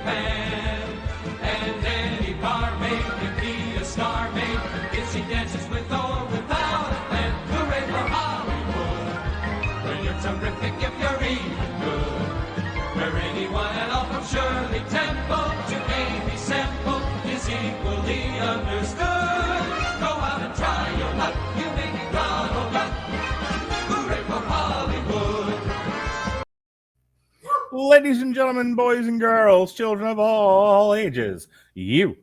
pan. And any barmaid can be a star maid if she dances with or without a plan. Hooray for Hollywood! When you're terrific, if you're even good. Where anyone at all from Shirley Temple to Amy Semple is equally understood. Go out and try your luck, you may be Donald Duck. Hooray for Hollywood! Ladies and gentlemen, boys and girls, children of all ages, you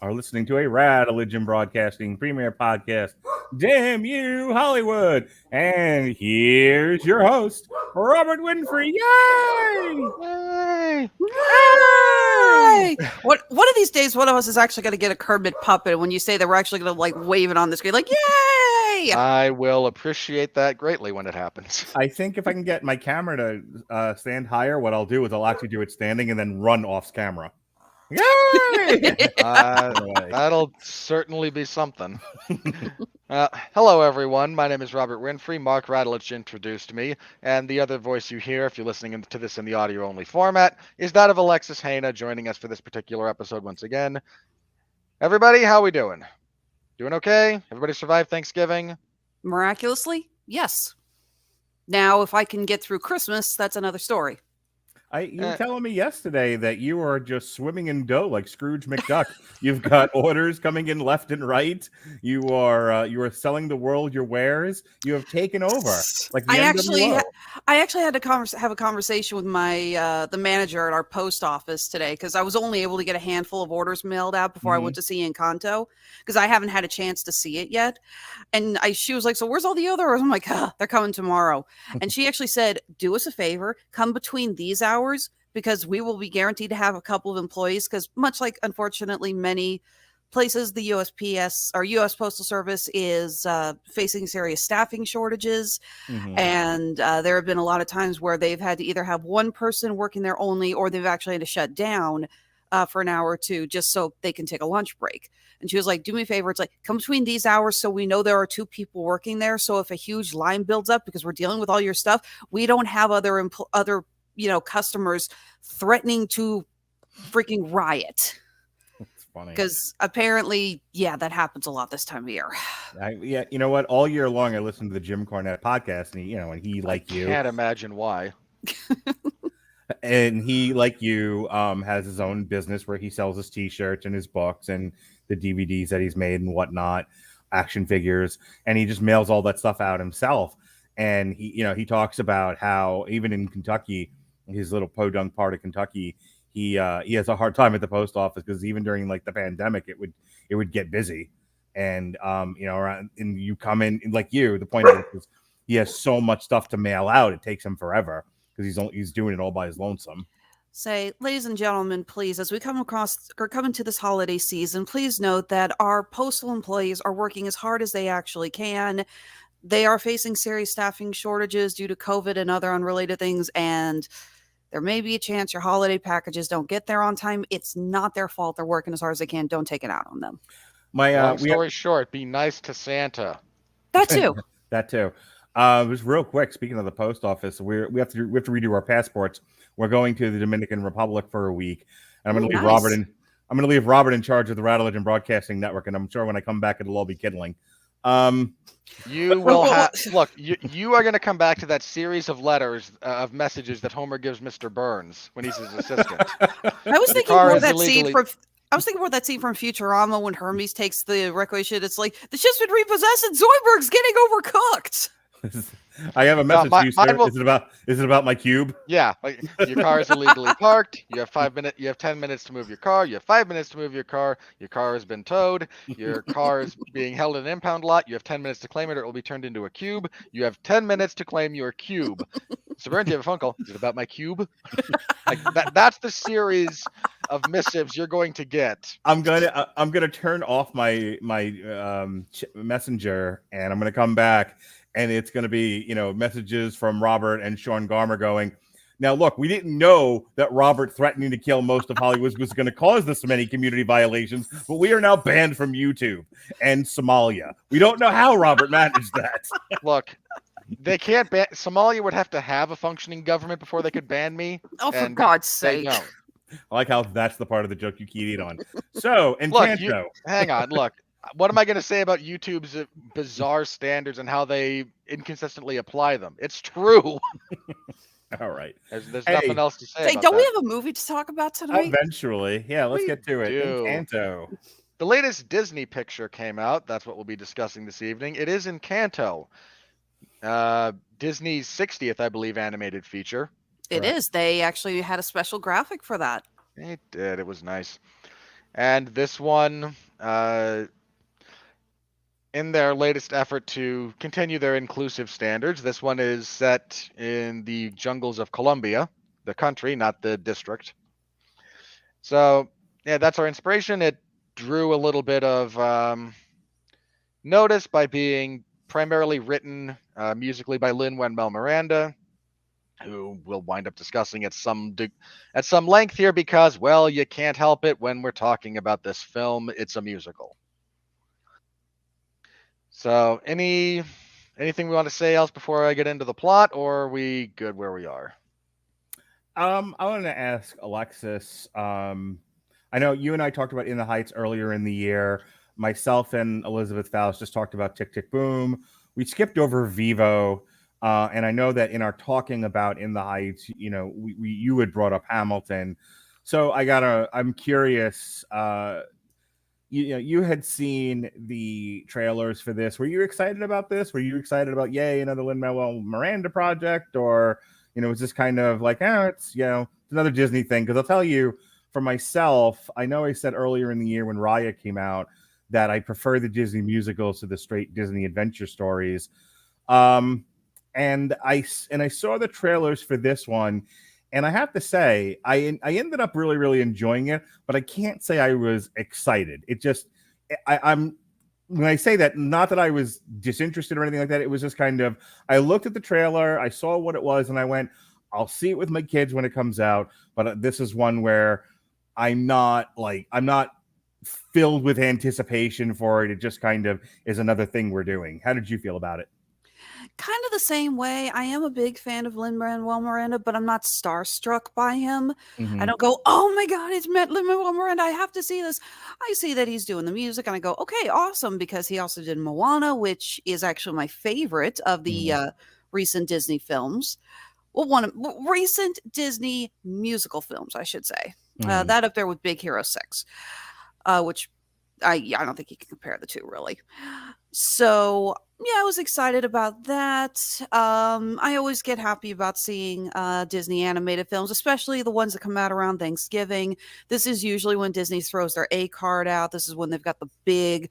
are listening to a Radulich Broadcasting premiere podcast. Damn you, Hollywood! And here's your host, Robert Winfree. Yay! Yay! Yay! One of these days, one of us is actually going to get a Kermit puppet. And when you say that, we're actually going to like wave it on the screen, like yay! I will appreciate that greatly when it happens. I think if I can get my camera to stand higher, what I'll do is I'll actually do it standing and then run off camera. Yay! That'll certainly be something. Hello, everyone. My name is Robert Winfree. Mark Radulich introduced me, and the other voice you hear, if you're listening to this in the audio-only format, is that of Alexis Hejna, joining us for this particular episode once again. Everybody, how we doing? Doing okay? Everybody survived Thanksgiving? Miraculously, yes. Now, if I can get through Christmas, that's another story. You were telling me yesterday that you are just swimming in dough like Scrooge McDuck. You've got orders coming in left and right. You are selling the world your wares. You have taken over. Like the NWO. I actually had to have a conversation with my the manager at our post office today because I was only able to get a handful of orders mailed out before I went to see Encanto because I haven't had a chance to see it yet. And she was like, "So where's all the others?" I'm like, "They're coming tomorrow." And she actually said, "Do us a favor, come between these hours." Because we will be guaranteed to have a couple of employees because much like unfortunately many places, the USPS or US Postal Service is facing serious staffing shortages. And there have been a lot of times where they've had to either have one person working there only or they've actually had to shut down for an hour or two just so they can take a lunch break. And she was like, "Do me a favor. It's like, come between these hours so we know there are two people working there. So if a huge line builds up because we're dealing with all your stuff, we don't have other customers threatening to freaking riot." That's funny. Because apparently, that happens a lot this time of year. You know what? All year long, I listened to the Jim Cornette podcast, and he like you. Can't imagine why. And he, like you, has his own business where he sells his T-shirts and his books and the DVDs that he's made and whatnot, action figures, and he just mails all that stuff out himself. And he talks about how even in Kentucky, his little podunk part of Kentucky, he has a hard time at the post office because even during like the pandemic, it would get busy, and and you come in like you. The point is he has so much stuff to mail out, it takes him forever because he's doing it all by his lonesome. Say, ladies and gentlemen, please, as we come into this holiday season, please note that our postal employees are working as hard as they actually can. They are facing serious staffing shortages due to COVID and other unrelated things, and there may be a chance your holiday packages don't get there on time. It's not their fault. They're working as hard as they can. Don't take it out on them. Long story short, be nice to Santa. That too. That too. Just real quick, speaking of the post office, we have to redo our passports. We're going to the Dominican Republic for a week, and I'm going to leave Robert in. I'm going to leave Robert in charge of the Radulich Broadcasting Network, and I'm sure when I come back, it'll all be kindling. You will have look. You are going to come back to that series of letters of messages that Homer gives Mr. Burns when he's his assistant. I was thinking more of that scene from. I was thinking about that scene from Futurama when Hermes takes the recreation. It's like the ship's been repossessed and Zoidberg's getting overcooked. I have a message for you, sir. Is it about my cube? Yeah, your car is illegally parked. You have 5 minutes. You have 10 minutes to move your car. You have 5 minutes to move your car. Your car has been towed. Your car is being held in an impound lot. You have 10 minutes to claim it, or it will be turned into a cube. You have 10 minutes to claim your cube. So, Burns, you have a phone call. Is it about my cube? That's the series of missives you're going to get. I'm gonna turn off my messenger, and I'm gonna come back. And it's going to be, messages from Robert and Sean Garmer going, "Now, look, we didn't know that Robert threatening to kill most of Hollywood was going to cause this many community violations, but we are now banned from YouTube and Somalia. We don't know how Robert managed that." Look, they can't ban. Somalia would have to have a functioning government before they could ban me. Oh, for God's sake. I like how that's the part of the joke you keyed in on. So, Look, Encanto. hang on. Look, what am I going to say about YouTube's bizarre standards and how they inconsistently apply them? It's true. All right. There's Hey. nothing else to say Hey, about don't we that. have a movie to talk about tonight? Eventually. Yeah, let's We get to it. do. Encanto. The latest Disney picture came out. That's what we'll be discussing this evening. It is Encanto, Disney's 60th, I believe, animated feature. It is. They actually had a special graphic for that. It did. It was nice. And this one, in their latest effort to continue their inclusive standards, this one is set in the jungles of Colombia, the country, not the district. So, yeah, that's our inspiration. It drew a little bit of notice by being primarily written musically by Lin-Manuel Miranda, who we'll wind up discussing at some length here because, well, you can't help it when we're talking about this film. It's a musical. So, anything we want to say else before I get into the plot, or are we good where we are? I wanted to ask Alexis. I know you and I talked about In the Heights earlier in the year. Myself and Elizabeth Faust just talked about Tick, Tick, Boom. We skipped over Vivo. And I know that in our talking about In the Heights, you had brought up Hamilton. So I'm curious, you had seen the trailers for this. Were you excited about this? Were you excited about, yay, another Lin-Manuel Miranda project? Or, was this kind of like, it's another Disney thing? Because I'll tell you, for myself, I know I said earlier in the year when Raya came out that I prefer the Disney musicals to the straight Disney adventure stories. And I saw the trailers for this one, and I have to say, I ended up really, really enjoying it, but I can't say I was excited. It just, I'm when I say that, not that I was disinterested or anything like that. It was just kind of, I looked at the trailer, I saw what it was, and I went, I'll see it with my kids when it comes out. But this is one where I'm not filled with anticipation for it. It just kind of is another thing we're doing. How did you feel about it? Kind of the same way. I am a big fan of Lin-Manuel Miranda, but I'm not starstruck by him. Mm-hmm. I don't go, oh my God, it's Lin-Manuel Miranda. I have to see this. I see that he's doing the music and I go, okay, awesome. Because he also did Moana, which is actually my favorite of the recent Disney films. Well, recent Disney musical films, I should say. That up there with Big Hero 6, which I don't think you can compare the two really. So yeah, I was excited about that. I always get happy about seeing Disney animated films, especially the ones that come out around Thanksgiving. This is usually when Disney throws their A card out. This is when they've got the big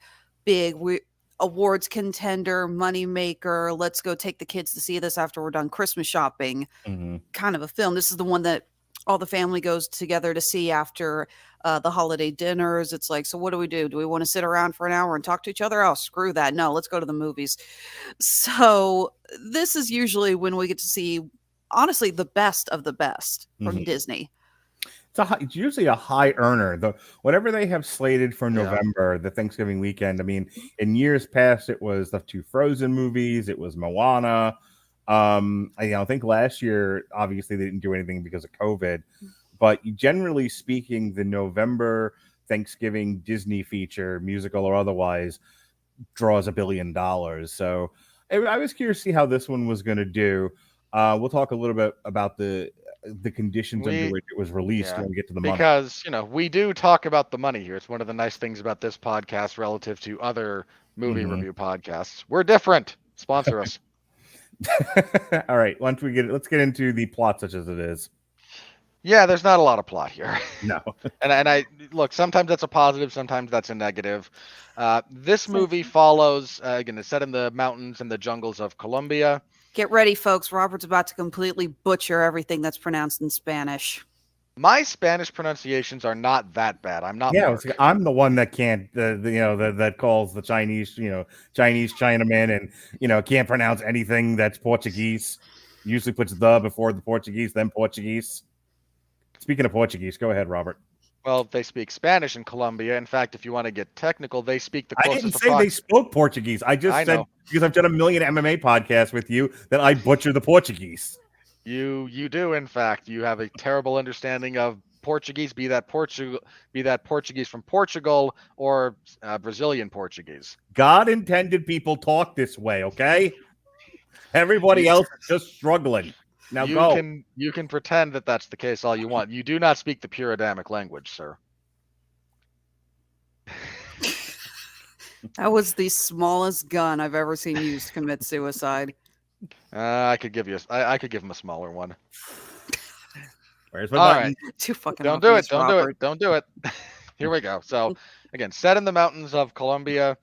awards contender, money maker. Let's go take the kids to see this after we're done Christmas shopping. Kind of a film. This is the one that all the family goes together to see after the holiday dinners. It's like, so what do? Do we want to sit around for an hour and talk to each other? Oh, screw that. No, let's go to the movies. So this is usually when we get to see, honestly, the best of the best from Disney. It's usually a high earner. Whatever they have slated for November, the Thanksgiving weekend. I mean, in years past, it was the 2 Frozen movies. It was Moana. I think last year, obviously, they didn't do anything because of COVID. But generally speaking, the November Thanksgiving Disney feature, musical or otherwise, draws $1 billion. So I was curious to see how this one was going to do. We'll talk a little bit about the conditions under which it was released when we get to the money. Because, we do talk about the money here. It's one of the nice things about this podcast relative to other movie review podcasts. We're different. Sponsor us. All right. Let's get into the plot such as it is. Yeah, there's not a lot of plot here. No. and I look, sometimes that's a positive, sometimes that's a negative. This movie follows, again, it's set in the mountains and the jungles of Colombia. Get ready, folks. Robert's about to completely butcher everything that's pronounced in Spanish. My Spanish pronunciations are not that bad. I'm not. Yeah, I'm the one that can't, that calls the Chinese, Chinese Chinaman, and can't pronounce anything that's Portuguese. Usually puts the before the Portuguese, then Portuguese. Speaking of Portuguese, go ahead, Robert. Well, they speak Spanish in Colombia. In fact, if you want to get technical, they speak the closest. I didn't say they spoke Portuguese. I just said because I've done a million MMA podcasts with you that I butcher the Portuguese. You do, in fact. You have a terrible understanding of Portuguese, be that Portuguese from Portugal or Brazilian Portuguese. God intended people talk this way, okay? Everybody else is just struggling. Now go. You can pretend that that's the case all you want. You do not speak the pure Adamic language, sir. That was the smallest gun I've ever seen used to commit suicide. I could give him a smaller one. Where's my All button? right. Too fucking Don't do obvious, it. Don't Robert. do it. Don't do it. Here we go. So again, set in the mountains of Colombia,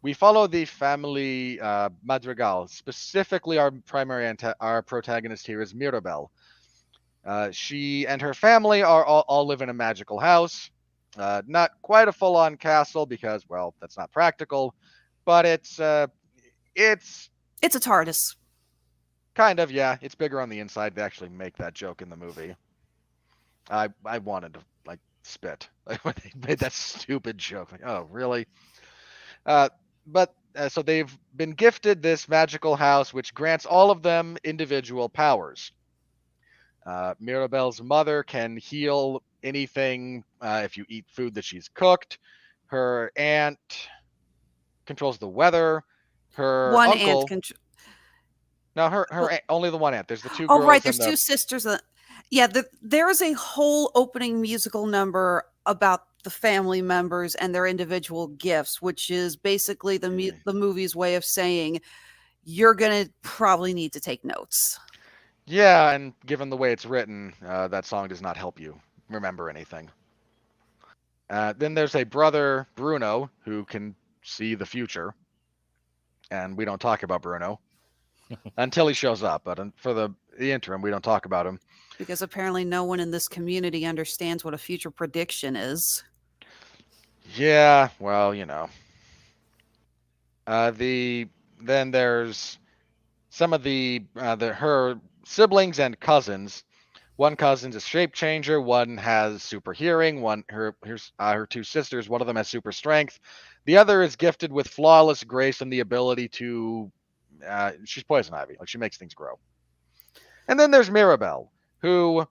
we follow the family Madrigal. Specifically, our protagonist here is Mirabel. She and her family are all live in a magical house. Not quite a full-on castle because, well, that's not practical, but it's a TARDIS. kind of, yeah. It's bigger on the inside. They actually make that joke in the movie. I wanted to like spit when they made that stupid joke. Like, oh, really? So they've been gifted this magical house, which grants all of them individual powers. Mirabel's mother can heal anything if you eat food that she's cooked. Her aunt controls the weather. Her One uncle. aunt No, her aunt, only the one aunt. There's the two Oh, girls. right. There's and two sisters. Yeah, there is a whole opening musical number about the family members and their individual gifts, which is basically the movie's way of saying you're gonna probably need to take notes. Yeah, and given the way it's written, that song does not help you remember anything. Then there's a brother, Bruno, who can see the future. And we don't talk about Bruno until he shows up. But for the interim, we don't talk about him. Because apparently no one in this community understands what a future prediction is. Yeah, well, you know. Then there's some of her siblings and cousins. One cousin's a shape changer. One has super hearing. Her two sisters. One of them has super strength. The other is gifted with flawless grace and the ability to. She's poison ivy. Like she makes things grow. And then there's Mirabel, who,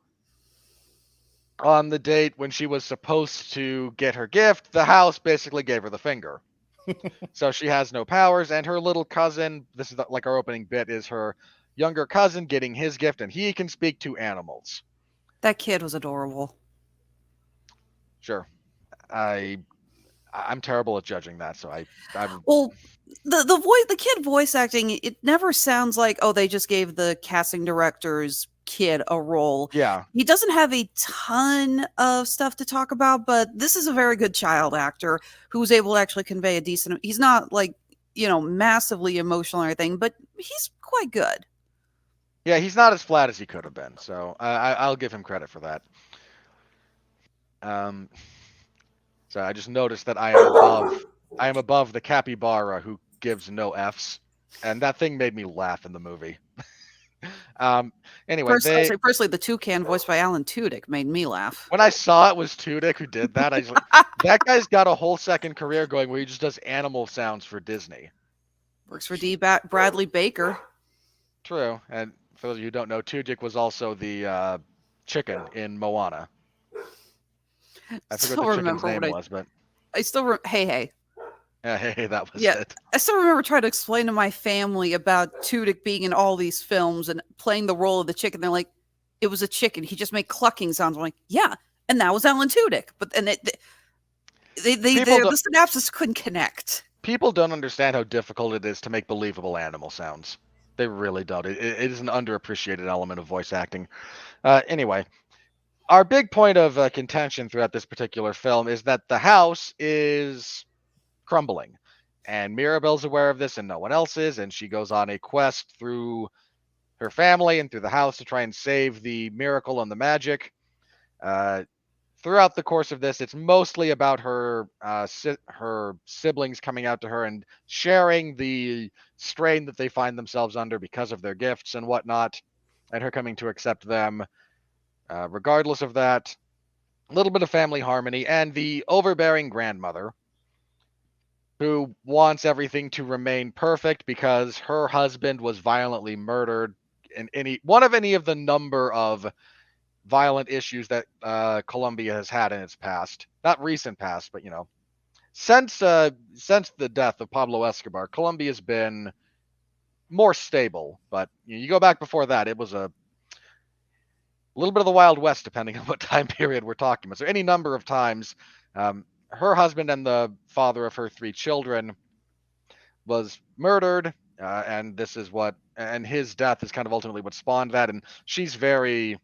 on the date when she was supposed to get her gift, the house basically gave her the finger. So she has no powers, and her little cousin. This is like our opening bit. Is her younger cousin getting his gift, and he can speak to animals. That kid was adorable. Sure, I'm terrible at judging that, so Well, the kid voice acting, it never sounds like, oh, they just gave the casting director's kid a role. Yeah, he doesn't have a ton of stuff to talk about, but this is a very good child actor who was able to actually convey a decent. He's not like massively emotional or anything, but he's quite good. Yeah, he's not as flat as he could have been, so I'll give him credit for that. So I just noticed that I am above the capybara who gives no Fs, and that thing made me laugh in the movie. Anyway, personally, the toucan voiced by Alan Tudyk made me laugh. When I saw it was Tudyk who did that, I was like, that guy's got a whole second career going where he just does animal sounds for Disney. Works for Bradley Baker. True, and for those of you who don't know, Tudyk was also the chicken in Moana. I forget what the chicken's name was, but I still hey. Yeah, hey, that was Yeah, it. I still remember trying to explain to my family about Tudyk being in all these films and playing the role of the chicken. They're like, it was a chicken. He just made clucking sounds. I'm like, yeah, and that was Alan Tudyk. But the synapses couldn't connect. People don't understand how difficult it is to make believable animal sounds. They really don't. It is an underappreciated element of voice acting. Anyway, our big point of contention throughout this particular film is that the house is crumbling, and Mirabel's aware of this and no one else is, and she goes on a quest through her family and through the house to try and save the miracle and the magic. Throughout the course of this, it's mostly about her siblings coming out to her and sharing the strain that they find themselves under because of their gifts and whatnot, and her coming to accept them regardless of that. A little bit of family harmony, and the overbearing grandmother who wants everything to remain perfect because her husband was violently murdered in any of the number of violent issues that Colombia has had in its past. Not recent past, but since the death of Pablo Escobar, Colombia's been more stable. But you go back before that, it was a little bit of the Wild West, depending on what time period we're talking about. So any number of times, her husband and the father of her 3 children was murdered, and this is and his death is kind of ultimately what spawned that. And she's very,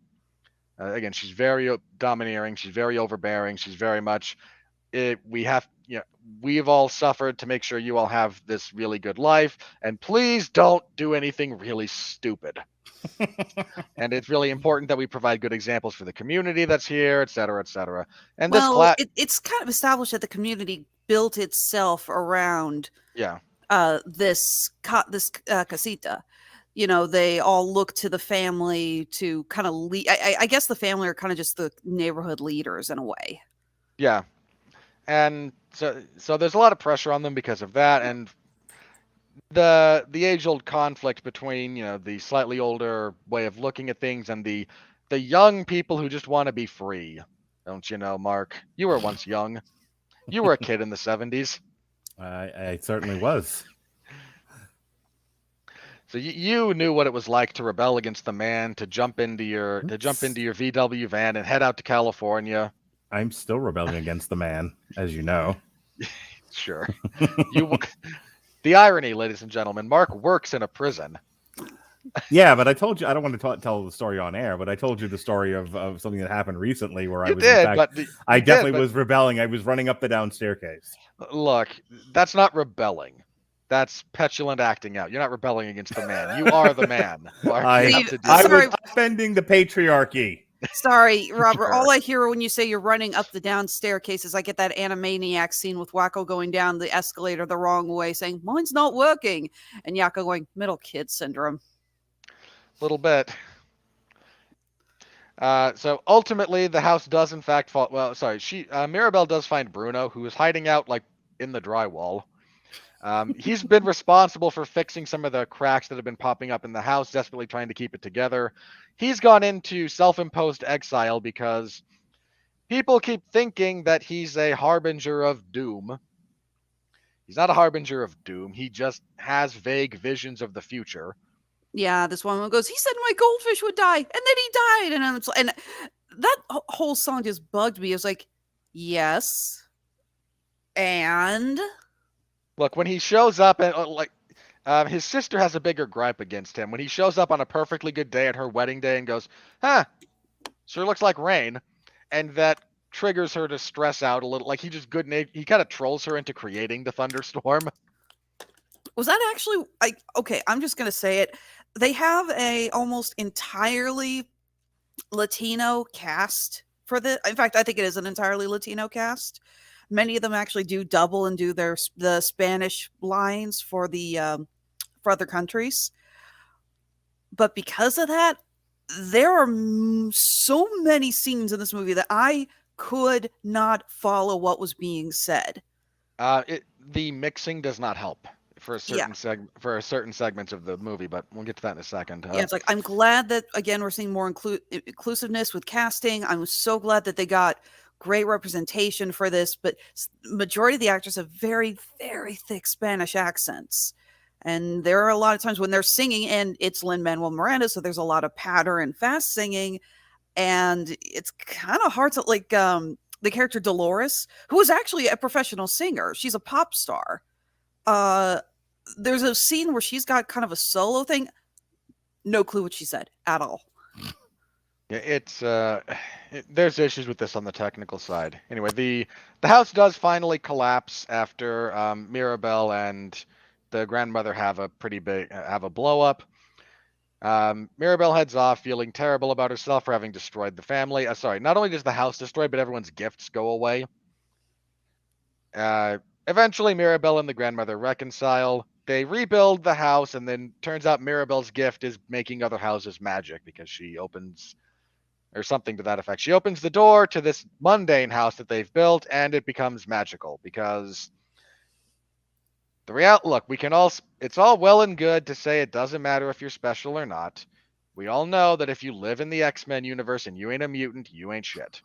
again, she's very domineering. She's very overbearing. She's very much, we've all suffered to make sure you all have this really good life, and please don't do anything really stupid. And it's really important that we provide good examples for the community that's here, et cetera, et cetera. And it's kind of established that the community built itself around this casita. They all look to the family to kind of lead. I guess the family are kind of just the neighborhood leaders in a way. Yeah. And so there's a lot of pressure on them because of that, and the age-old conflict between the slightly older way of looking at things and the young people who just want to be free. Don't you know, Mark? You were once young. You were a kid in the 70s. I certainly was. So you knew what it was like to rebel against the man, to jump into your VW van and head out to California. I'm still rebelling against the man, as you know. Sure. The irony, ladies and gentlemen, Mark works in a prison. Yeah, but I told you, I don't want to tell the story on air, but I told you the story of something that happened recently where I was rebelling. I was running up the down staircase. Look, that's not rebelling. That's petulant acting out. You're not rebelling against the man. You are the man. Mark, I was offending the patriarchy. Sorry, Robert. Sure. All I hear when you say you're running up the down staircases, I get that Animaniac scene with Wacko going down the escalator the wrong way, saying, "Mine's not working," and Yakko going, "Middle kid syndrome." A little bit. So ultimately, the house does in fact fall. Well, sorry, Mirabel does find Bruno, who is hiding out like in the drywall. He's been responsible for fixing some of the cracks that have been popping up in the house, desperately trying to keep it together. He's gone into self-imposed exile because people keep thinking that he's a harbinger of doom. He's not a harbinger of doom. He just has vague visions of the future. Yeah, this woman goes, "He said my goldfish would die, and then he died." And that whole song just bugged me. It was like, yes, and... Look, when he shows up and his sister has a bigger gripe against him. When he shows up on a perfectly good day at her wedding day and goes, sure looks like rain, and that triggers her to stress out a little. Like he kind of trolls her into creating the thunderstorm. Was that actually okay, I'm just gonna say it. They have a almost entirely Latino cast for in fact, I think it is an entirely Latino cast. Many of them actually do double and do the Spanish lines for for other countries. But because of that, there are so many scenes in this movie that I could not follow what was being said. The mixing does not help for certain segments of the movie, but we'll get to that in a second. It's like, I'm glad that again we're seeing more inclusiveness with casting. I'm so glad that they got great representation for this, but majority of the actors have very, very thick Spanish accents. And there are a lot of times when they're singing, and it's Lin-Manuel Miranda, so there's a lot of patter and fast singing, and it's kind of hard to, like, the character Dolores, who is actually a professional singer. She's a pop star. There's a scene where she's got kind of a solo thing. No clue what she said at all. Yeah, there's issues with this on the technical side. Anyway, the house does finally collapse after Mirabel and the grandmother have a blow up. Mirabel heads off feeling terrible about herself for having destroyed the family. Not only does the house destroy, but everyone's gifts go away. Eventually, Mirabel and the grandmother reconcile. They rebuild the house, and then turns out Mirabel's gift is making other houses magic because she opens, or something to that effect. She opens the door to this mundane house that they've built, and it becomes magical because look, it's all well and good to say it doesn't matter if you're special or not, We all know that if you live in the X-Men universe and you ain't a mutant, you ain't shit.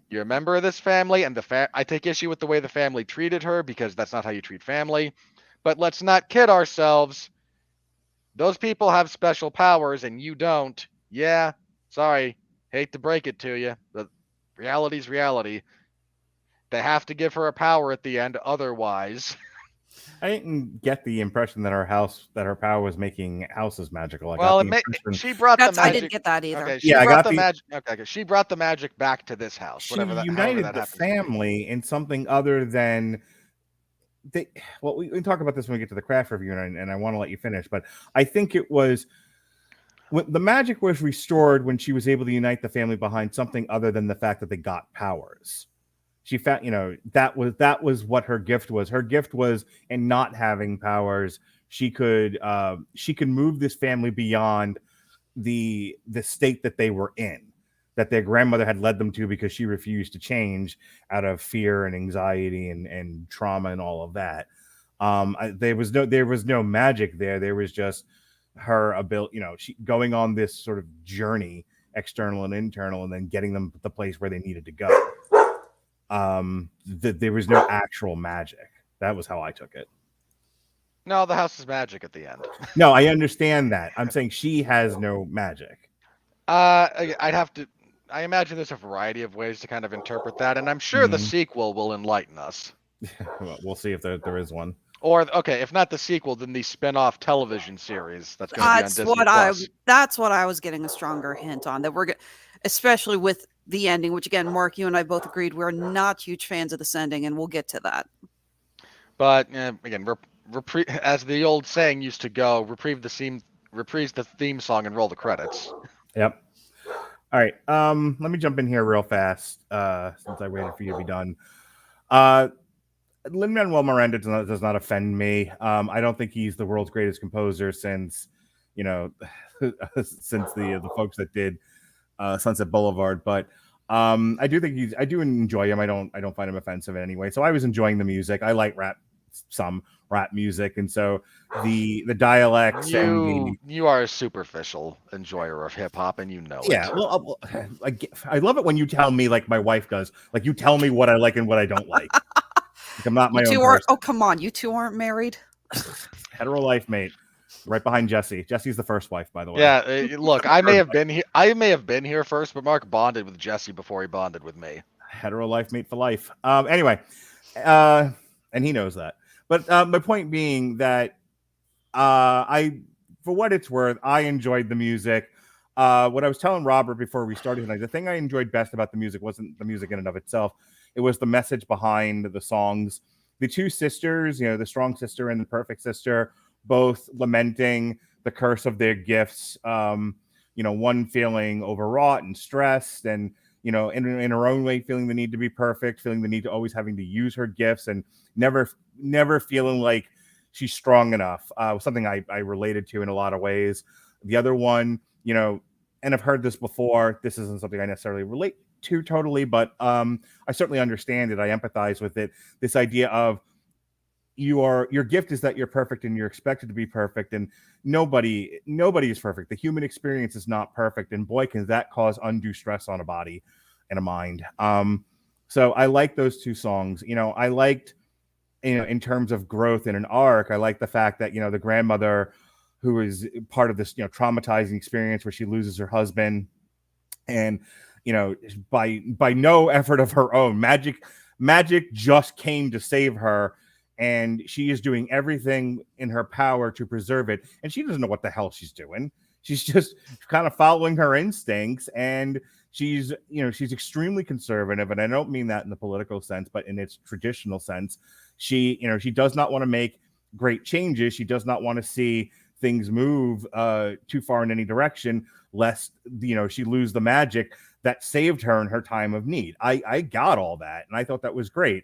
You're a member of this family, and I take issue with the way the family treated her, because that's not how you treat family. But let's not kid ourselves. Those people have special powers, and you don't. Yeah, sorry. Hate to break it to you, but reality's reality. They have to give her a power at the end, otherwise. I didn't get the impression that her power was making houses magical. She brought the magic. I didn't get that either. Okay, she brought the magic. Okay, she brought the magic back to this house. She united the family in something other than we can talk about this when we get to the craft review, and I want to let you finish, but I think it was when the magic was restored when she was able to unite the family behind something other than the fact that they got powers. She found, that was what her gift was. Her gift was in not having powers. She could move this family beyond the state that they were in, that their grandmother had led them to, because she refused to change out of fear and anxiety and trauma and all of that. There was no magic there. There was just her ability, she going on this sort of journey, external and internal, and then getting them to the place where they needed to go. There was no actual magic. That was how I took it. No, the house is magic at the end. No, I understand that. I'm saying she has no magic. I imagine there's a variety of ways to kind of interpret that, and I'm sure the sequel will enlighten us. Well, we'll see if there is one. Or, okay, if not the sequel, then the spin-off television series that's going to be on Disney Plus. That's what I was getting a stronger hint on, that we're especially with the ending, which again, Mark, you and I both agreed we're not huge fans of this ending, and we'll get to that. But again, as the old saying used to go, reprise the theme song and roll the credits. Yep. All right. Let me jump in here real fast, since I waited for you to be done. Lin-Manuel Miranda does not offend me. I don't think he's the world's greatest composer since the folks that did Sunset Boulevard, but I do enjoy him. I don't find him offensive in any way. So I was enjoying the music. I like some rap music, and so the dialects. You are a superficial enjoyer of hip hop, and you know it. Yeah, well, I love it when you tell me, like my wife does. Like, you tell me what I like and what I don't like. Like, I'm not my own person. Oh, come on, you two aren't married. Hetero life mate. Right behind Jesse. Jesse's the first wife, by the way. Yeah, look, I may have been here first, but Mark bonded with Jesse before he bonded with me. Hetero life mate for life. Anyway, and he knows that. But my point being that for what it's worth, I enjoyed the music. What I was telling Robert before we started tonight, the thing I enjoyed best about the music wasn't the music in and of itself. It was the message behind the songs. The two sisters, the strong sister and the perfect sister, both lamenting the curse of their gifts. One feeling overwrought and stressed, and in her own way feeling the need to be perfect, feeling the need to always having to use her gifts, and never feeling like she's strong enough. Something I related to in a lot of ways. The other one, and I've heard this before. This isn't something I necessarily relate to totally, but I certainly understand it. I empathize with it. This idea of your gift is that you're perfect and you're expected to be perfect, and nobody is perfect. The human experience is not perfect, and boy, can that cause undue stress on a body and a mind. So I like those two songs. I liked, in terms of growth in an arc, I like the fact that the grandmother, who is part of this traumatizing experience where she loses her husband, and by no effort of her own, magic just came to save her. And she is doing everything in her power to preserve it. And she doesn't know what the hell she's doing. She's just kind of following her instincts. And she's extremely conservative. And I don't mean that in the political sense, but in its traditional sense. She does not want to make great changes. She does not want to see things move too far in any direction, lest, she lose the magic that saved her in her time of need. I got all that. And I thought that was great.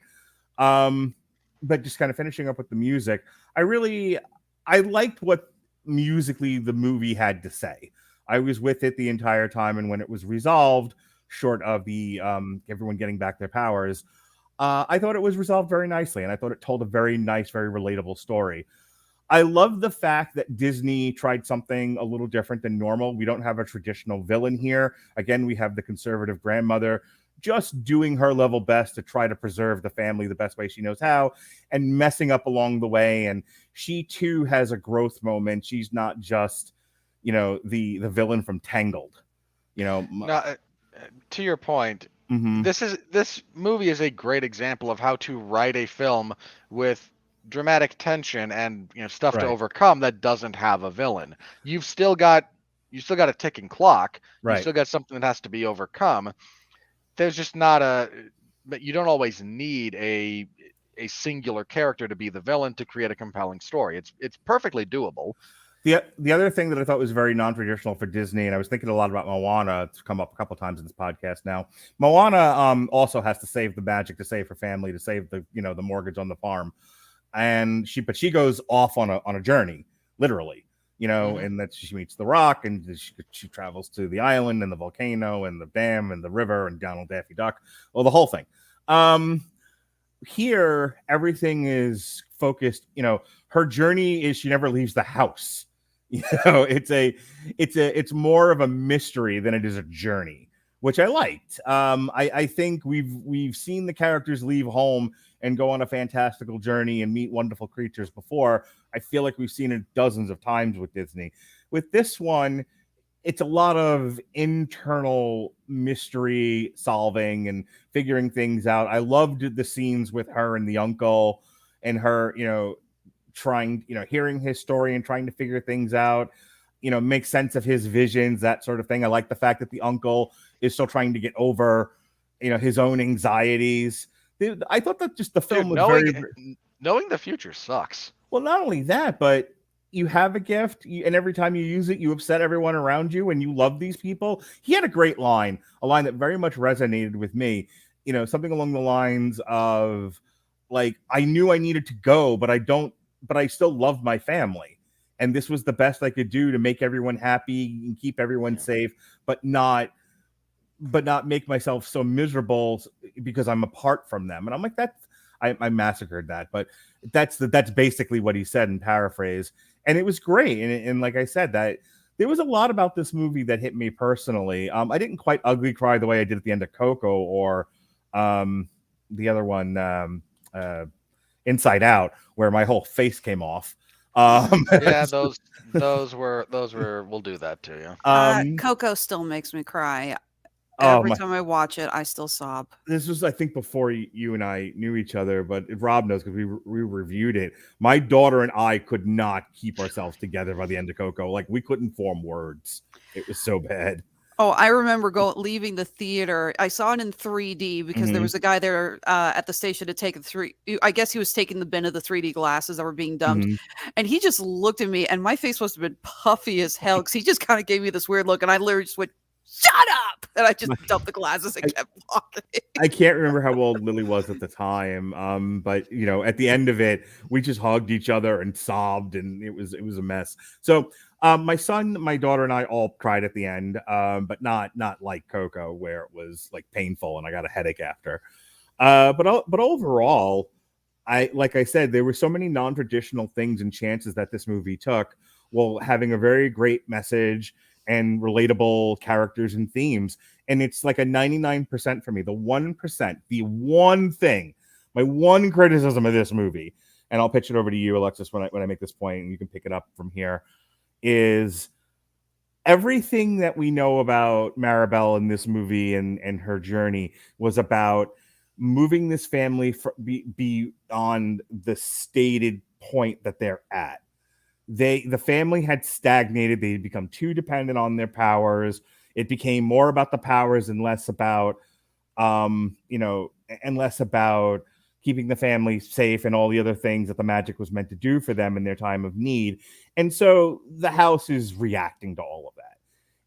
But just kind of finishing up with the music, I liked what musically the movie had to say. I was with it the entire time, and when it was resolved, short of the everyone getting back their powers, I thought it was resolved very nicely, and I thought it told a very nice, very relatable story. I love the fact that Disney tried something a little different than normal. We don't have a traditional villain here. Again, we have the conservative grandmother just doing her level best to try to preserve the family the best way she knows how, and messing up along the way. And she too has a growth moment. She's not just, the villain from Tangled. Now, to your point, Mhm. this movie is a great example of how to write a film with dramatic tension and stuff to Right. overcome that doesn't have a villain. You've still got a ticking clock. You Right. still got something that has to be overcome. There's just not but you don't always need a singular character to be the villain to create a compelling story. It's perfectly doable. The other thing that I thought was very non-traditional for Disney, and I was thinking a lot about Moana. It's come up a couple times in this podcast now. Moana also has to save the magic, to save her family, to save the the mortgage on the farm, and she goes off on a journey, literally, and that she meets the rock, and she travels to the island and the volcano and the dam and the river and Donald Daffy Duck, well, the whole thing. Here everything is focused. Her journey is she never leaves the house. It's more of a mystery than it is a journey, which I liked. I think we've seen the characters leave home and go on a fantastical journey and meet wonderful creatures before. I feel like we've seen it dozens of times with Disney. With this one, it's a lot of internal mystery solving and figuring things out. I loved the scenes with her and the uncle, and her, trying, hearing his story and trying to figure things out, make sense of his visions, that sort of thing. I like the fact that the uncle is still trying to get over, his own anxieties. I thought that just the film was knowing the future sucks. Well, not only that, but you have a gift, and every time you use it, you upset everyone around you, and you love these people. He had a great line, a line that very much resonated with me. Something along the lines of, like, I knew I needed to go, but I still love my family. And this was the best I could do to make everyone happy and keep everyone safe, but not make myself so miserable because I'm apart from them. And I'm like, I massacred that, but that's basically what he said in paraphrase. And it was great. And like I said, that there was a lot about this movie that hit me personally. I didn't quite ugly cry the way I did at the end of Coco or the other one, Inside Out, where my whole face came off. Yeah, those were we'll do that to you. Coco still makes me cry. Every time I watch it, I still sob. This was, I think, before you and I knew each other, but Rob knows because we reviewed it. My daughter and I could not keep ourselves together by the end of Coco. Like, we couldn't form words. It was so bad. Oh, I remember leaving the theater. I saw it in 3D because there was a guy there at the station to take I guess he was taking the bin of the 3D glasses that were being dumped. And he just looked at me, and my face must have been puffy as hell because he just kind of gave me this weird look, and I literally just went, "Shut up!" And I just dumped the glasses and kept walking. I can't remember how old Lily was at the time, but at the end of it, we just hugged each other and sobbed, and it was a mess. So my son, my daughter, and I all cried at the end, but not like Coco, where it was like painful and I got a headache after. But overall, like I said, there were so many non-traditional things and chances that this movie took, while having a very great message and relatable characters and themes. And it's like a 99% for me. The 1%, the one thing, my one criticism of this movie, and I'll pitch it over to you, Alexis, when I make this point, and you can pick it up from here, is everything that we know about Maribel in this movie and her journey was about moving this family beyond the stated point that they're at. The family had stagnated. They had become too dependent on their powers. It became more about the powers and less about, and less about keeping the family safe and all the other things that the magic was meant to do for them in their time of need. And so the house is reacting to all of that.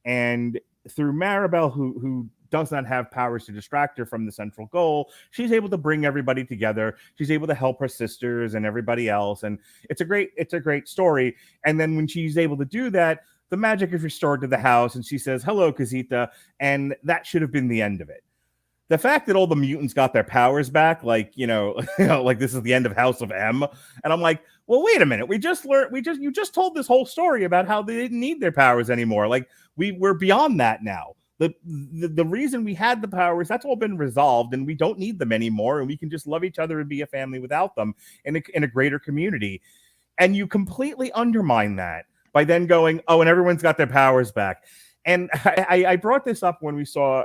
And through Maribel, who does not have powers to distract her from the central goal, she's able to bring everybody together. She's able to help her sisters and everybody else. And it's a great story. And then when she's able to do that, the magic is restored to the house, and she says, "Hello, Casita." And that should have been the end of it. the fact that all the mutants got their powers back, like, like this is the end of House of M. And I'm like, well, wait a minute. You just told this whole story about how they didn't need their powers anymore. Like we're beyond that now. The reason we had the powers, that's all been resolved, and we don't need them anymore. And we can just love each other and be a family without them in a greater community. And you completely undermine that by then going, oh, and everyone's got their powers back. And I brought this up when we saw,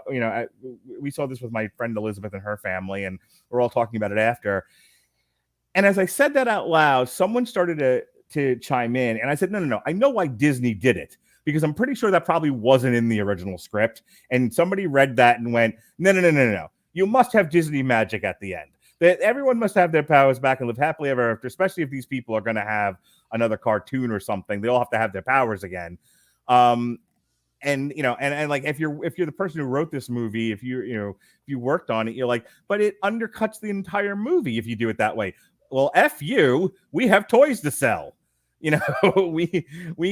we saw this with my friend Elizabeth and her family, and we're all talking about it after. And as I said that out loud, someone started to chime in, and I said, no. I know why Disney did it, because I'm pretty sure that probably wasn't in the original script. And somebody read that and went, no. You must have Disney magic at the end. That everyone must have their powers back and live happily ever after, especially if these people are going to have another cartoon or something. They all have to have their powers again. And like if you're the person who wrote this movie, if you worked on it, you're like, but it undercuts the entire movie if you do it that way. Well, F you, we have toys to sell. We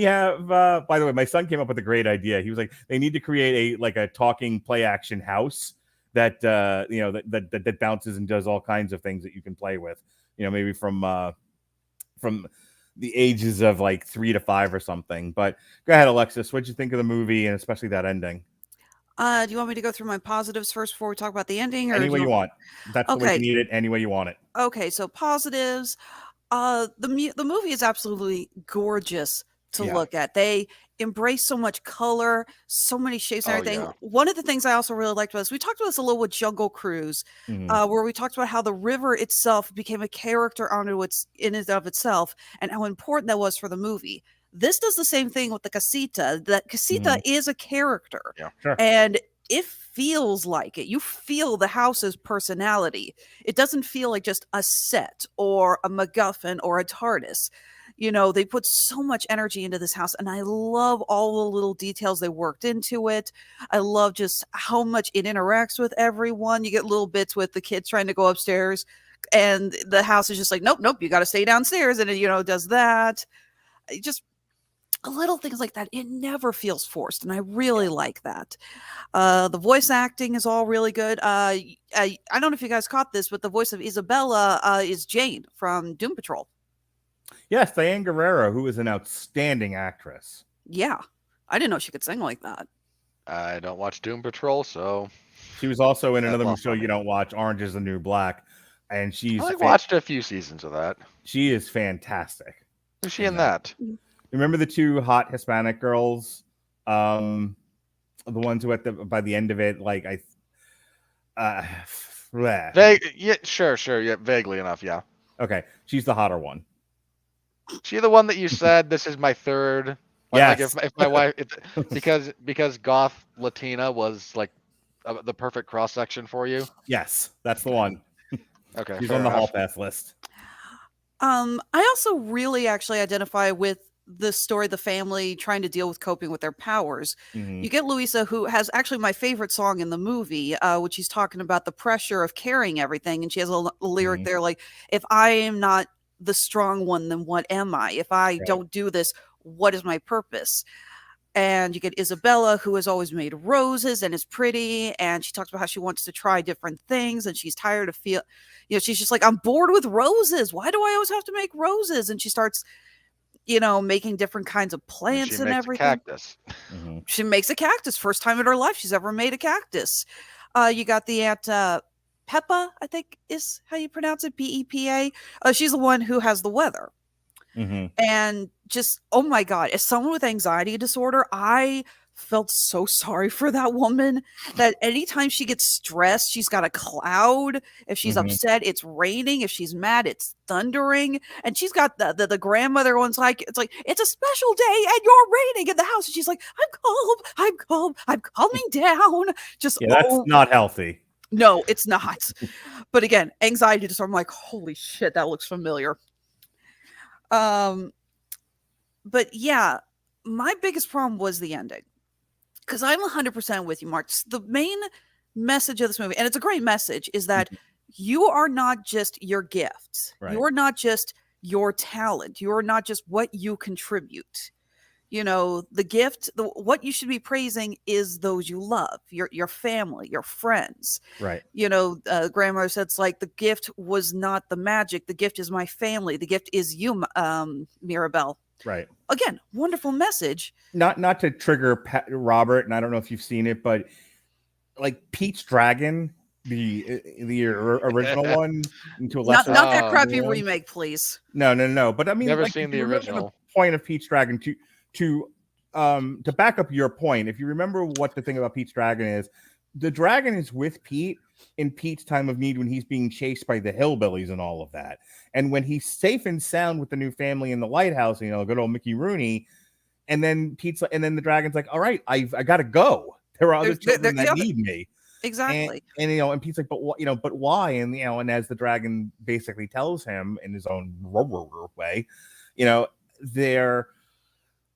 have by the way, my son came up with a great idea. He was like, they need to create a talking play action house that that bounces and does all kinds of things that you can play with, maybe from the ages of like 3 to 5 or something. But go ahead, Alexis, what'd you think of the movie, and especially that ending? Do you want me to go through my positives first before we talk about the ending? Or any way you want. That's the way you need it, any way you want it. Okay, so positives. The movie is absolutely gorgeous to look at. They embrace so much color, so many shapes and everything. Yeah. One of the things I also really liked was, we talked about this a little with Jungle Cruise, where we talked about how the river itself became a character in and of itself, and how important that was for the movie. This does the same thing with the casita. The casita is a character, and it feels like it. You feel the house's personality. It doesn't feel like just a set or a MacGuffin or a TARDIS. They put so much energy into this house, and I love all the little details they worked into it. I love just how much it interacts with everyone. You get little bits with the kids trying to go upstairs, and the house is just like, nope, you got to stay downstairs, and it does that. Just little things like that. It never feels forced, and I really like that. The voice acting is all really good. I don't know if you guys caught this, but the voice of Isabella is Jane from Doom Patrol. Yes, Diane Guerrero, who is an outstanding actress. Yeah, I didn't know she could sing like that. I don't watch Doom Patrol, so... She was also in another show you don't watch, Orange is the New Black, and she's... I watched a few seasons of that. She is fantastic. Who's she in that? Remember the two hot Hispanic girls? The ones who by the end of it, like, yeah, sure, yeah, vaguely enough, yeah. Okay, she's the hotter one. She the one that you said, this is my third. Yes. Like if my wife, because goth Latina was like the perfect cross section for you. Yes, that's the one. Okay, she's on the hall pass list. I also really actually identify with the story, the family trying to deal with coping with their powers. You get Louisa, who has actually my favorite song in the movie, which she's talking about the pressure of carrying everything, and she has a lyric there like, if I am not the strong one, then what am I? If I don't do this, what is my purpose? And you get Isabella, who has always made roses and is pretty, and she talks about how she wants to try different things, and she's tired of she's just like, I'm bored with roses. Why do I always have to make roses? And she starts making different kinds of plants and everything. A cactus. She makes a cactus. First time in her life she's ever made a cactus. You got the Aunt Peppa, I think is how you pronounce it, P-E-P-A. She's the one who has the weather. And just, oh my God, as someone with anxiety disorder, I felt so sorry for that woman, that anytime she gets stressed, she's got a cloud. If she's upset, it's raining. If she's mad, it's thundering. And she's got the grandmother one's like, it's a special day and you're raining in the house. And she's like, I'm calming down. Just, that's not healthy. No, it's not. But again, anxiety disorder, I'm like, holy shit, that looks familiar. But yeah, my biggest problem was the ending. Because I'm 100% with you, Mark. The main message of this movie, and it's a great message, is that you are not just your gifts. Right. You are not just your talent. You are not just what you contribute. the gift, what you should be praising is those you love, your family, your friends. Right. Grandmother said, it's like, the gift was not the magic. The gift is my family. The gift is you, Mirabelle. Right. Again, wonderful message. Not to trigger Robert, and I don't know if you've seen it, but like Pete's Dragon, the original one, into a lesser not that crappy remake, please. No. But I mean, never like, seen the original. The point of Pete's Dragon, to back up your point, if you remember what the thing about Pete's Dragon is, the dragon is with Pete in Pete's time of need when he's being chased by the hillbillies and all of that, and when he's safe and sound with the new family in the lighthouse, good old Mickey Rooney, and then the dragon's like, all right, I gotta go. There are other children that need me. Exactly. And Pete's like, but why? And as the dragon basically tells him in his own way,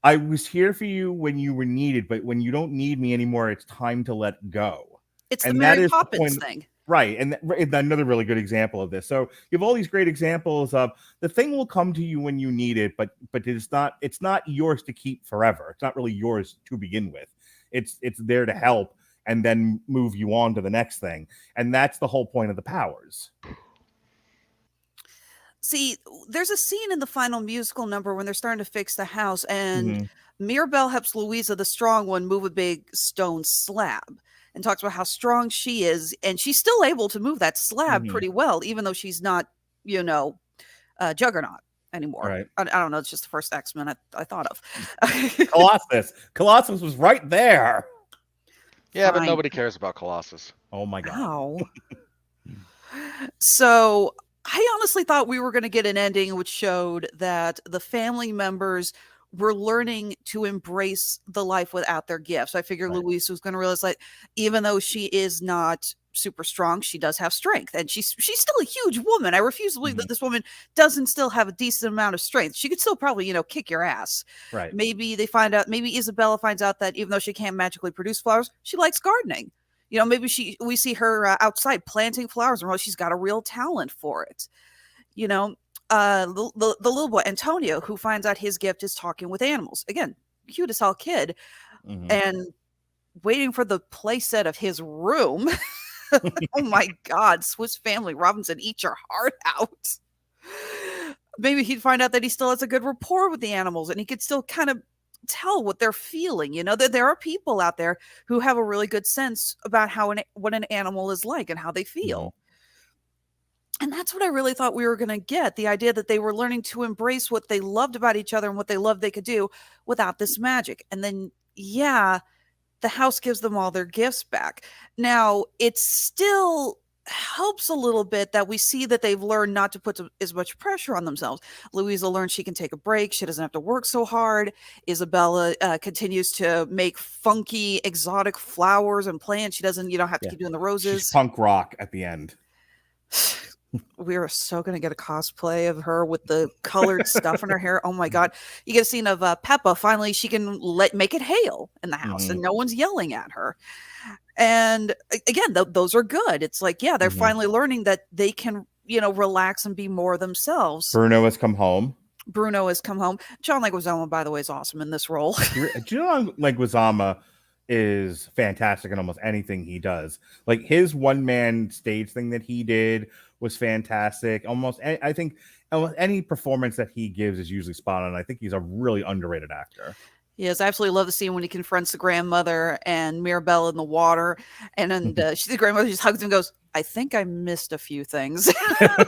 I was here for you when you were needed, but when you don't need me anymore, it's time to let go. It's the Mary Poppins thing. Right. And another really good example of this. So you have all these great examples of the thing will come to you when you need it, but it's not yours to keep forever. It's not really yours to begin with. It's there to help and then move you on to the next thing. And that's the whole point of the powers. See, there's a scene in the final musical number when they're starting to fix the house, and Mirabelle helps Louisa, the strong one, move a big stone slab and talks about how strong she is. And she's still able to move that slab pretty well, even though she's not, Juggernaut anymore. Right. I don't know. It's just the first X-Men I thought of. Colossus was right there. Yeah, Fine. but nobody cares about Colossus. Oh my God. Ow. So I honestly thought we were going to get an ending which showed that the family members were learning to embrace the life without their gifts. I figured Louise was going to realize, like, even though she is not super strong, she does have strength, and she's still a huge woman. I refuse to believe that this woman doesn't still have a decent amount of strength. She could still probably, kick your ass. Right. Maybe maybe Isabella finds out that even though she can't magically produce flowers, she likes gardening. Maybe we see her outside planting flowers, and she's got a real talent for it. The little boy Antonio, who finds out his gift is talking with animals. Again, cute as hell kid, and waiting for the play set of his room. Oh my God, Swiss Family Robinson, eat your heart out. Maybe he'd find out that he still has a good rapport with the animals, and he could still kind of tell what they're feeling. That there are people out there who have a really good sense about what an animal is like and how they feel. And that's what I really thought we were going to get, the idea that they were learning to embrace what they loved about each other and what they loved they could do without this magic. And then, the house gives them all their gifts back. Now, it still helps a little bit that we see that they've learned not to put as much pressure on themselves. Louisa learns she can take a break. She doesn't have to work so hard. Isabella continues to make funky, exotic flowers and plants. She doesn't, have to keep doing the roses. She's punk rock at the end. We are so going to get a cosplay of her with the colored stuff in her hair. Oh my God. You get a scene of Peppa. Finally, she can make it hail in the house and no one's yelling at her. And again, those are good. It's like, they're finally learning that they can, relax and be more themselves. Bruno has come home. John Leguizamo, by the way, is awesome in this role. John Leguizamo is fantastic in almost anything he does. Like his one-man stage thing that he did was fantastic. I think almost any performance that he gives is usually spot on. I think he's a really underrated actor. Yes, I absolutely love the scene when he confronts the grandmother and Mirabelle in the water, and then the grandmother just hugs him and goes, "I think I missed a few things."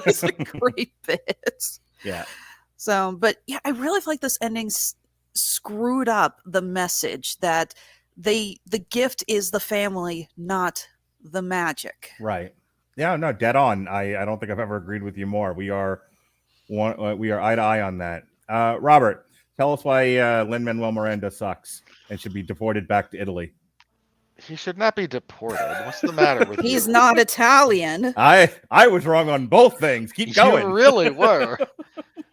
It's a great bit. Yeah. So, but I really feel like this ending screwed up the message that the gift is the family, not the magic. Right. Yeah, no, dead on. I don't think I've ever agreed with you more. We are eye to eye on that. Robert, tell us why Lin-Manuel Miranda sucks and should be deported back to Italy. He should not be deported. What's the matter with you? He's not Italian. I was wrong on both things. Keep going. You really were.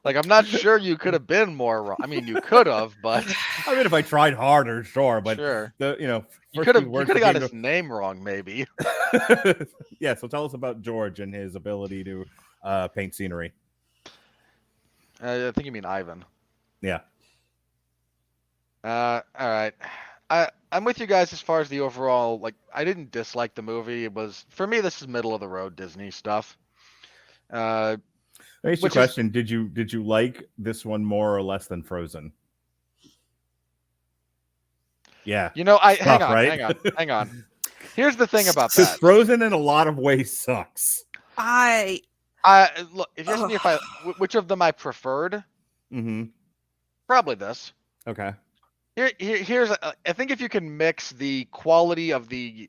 Like, I'm not sure you could have been more wrong. I mean, you could have, but I mean, if I tried harder, sure. But sure. You could have got his name wrong, maybe. Yeah. So tell us about George and his ability to paint scenery. I think you mean Ivan. Yeah. All right. I'm with you guys as far as the overall. Like, I didn't dislike the movie. It was, for me, this is middle of the road Disney stuff. Let me ask you a question. Did you like this one more or less than Frozen? Yeah. You know, hang right? hang on. Here's the thing about that. Frozen in a lot of ways sucks. I look, if you ask me which of them I preferred, probably this. Okay. Here's I think if you can mix the quality of the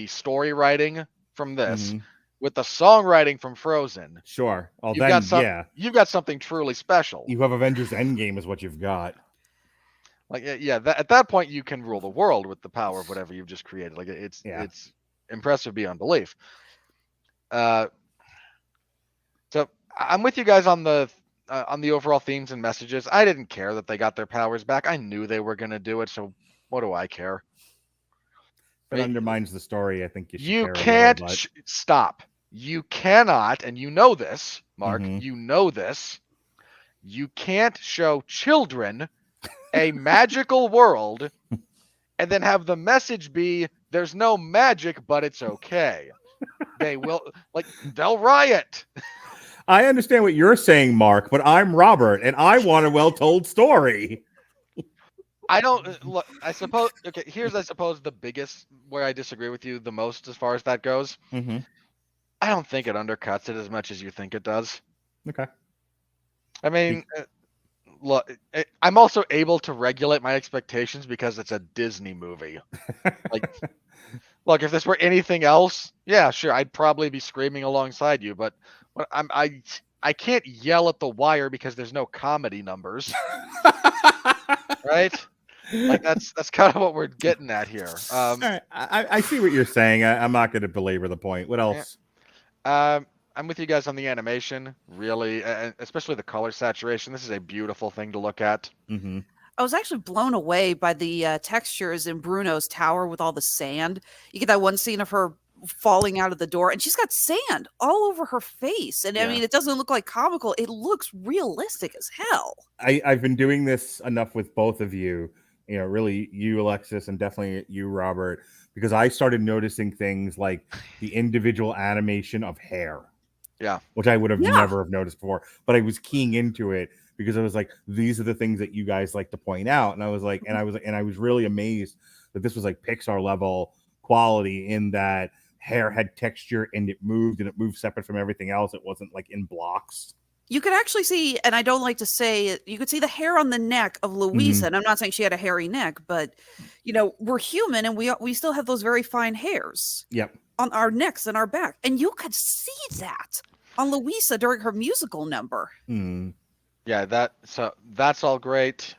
story writing from this with the songwriting from Frozen, sure. Well, you've got something truly special. You have Avengers Endgame is what you've got. Like, yeah, at that point you can rule the world with the power of whatever you've just created. Like, it's impressive beyond belief. So I'm with you guys on the overall themes and messages. I didn't care that they got their powers back. I knew they were going to do it, so what do I care? It undermines the story. I think you can't stop. You cannot, and you know this, Mark. You know this. You can't show children a magical world and then have the message be there's no magic, but it's okay. They'll riot. I understand what you're saying, Mark, but I'm Robert and I want a well-told story. I don't look. I suppose. Okay, here's the biggest where I disagree with you the most as far as that goes. I don't think it undercuts it as much as you think it does. Okay. I mean, look, I'm also able to regulate my expectations because it's a Disney movie. Like, look, if this were anything else, yeah, sure, I'd probably be screaming alongside you, but I can't yell at the wire because there's no comedy numbers. Right? Like, that's kind of what we're getting at here. I see what you're saying. I'm not going to belabor the point. What else? I'm with you guys on the animation, really, especially the color saturation. This is a beautiful thing to look at. I was actually blown away by the textures in Bruno's tower with all the sand. You get that one scene of her falling out of the door, and she's got sand all over her face. And I mean, it doesn't look like comical. It looks realistic as hell. I've been doing this enough with both of you, really you, Alexis, and definitely you, Robert, because I started noticing things like the individual animation of hair. Yeah. Which I would have never have noticed before, but I was keying into it because I was like, these are the things that you guys like to point out. And I was like, and I was really amazed that this was like Pixar level quality in that hair had texture and it moved separate from everything else. It wasn't like in blocks. You could actually see, and I don't like to say it, you could see the hair on the neck of Louisa. And I'm not saying she had a hairy neck, but we're human and we still have those very fine hairs. Yep. On our necks and our back. And you could see that on Louisa during her musical number. Yeah, that's all great.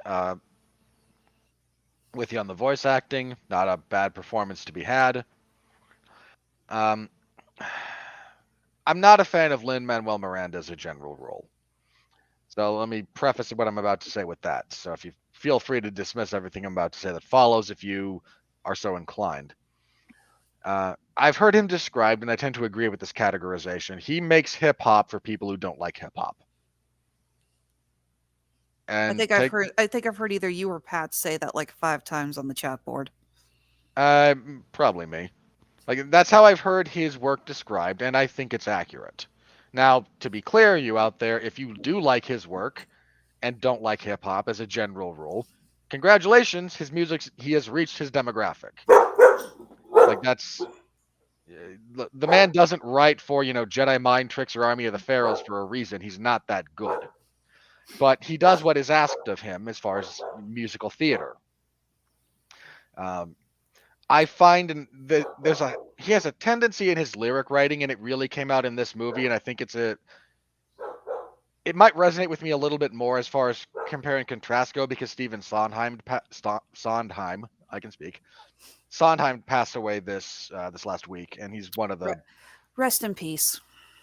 With you on the voice acting, not a bad performance to be had. I'm not a fan of Lin-Manuel Miranda as a general rule. So let me preface what I'm about to say with that. So if you feel free to dismiss everything I'm about to say that follows if you are so inclined. I've heard him described, and I tend to agree with this categorization. He makes hip hop for people who don't like hip hop. And I think I've heard either you or Pat say that like 5 times on the chat board. Probably me. Like, that's how I've heard his work described, and I think it's accurate. Now, to be clear, you out there, if you do like his work and don't like hip hop as a general rule, congratulations, his music, he has reached his demographic. Like, that's the man doesn't write for, Jedi mind tricks or Army of the Pharaohs for a reason. He's not that good. But he does what is asked of him as far as musical theater. I find that he has a tendency in his lyric writing, and it really came out in this movie, and I think it might resonate with me a little bit more as far as compare and contrast go, because Stephen Sondheim, I can speak. Sondheim passed away this last week, and he's one of the rest in peace.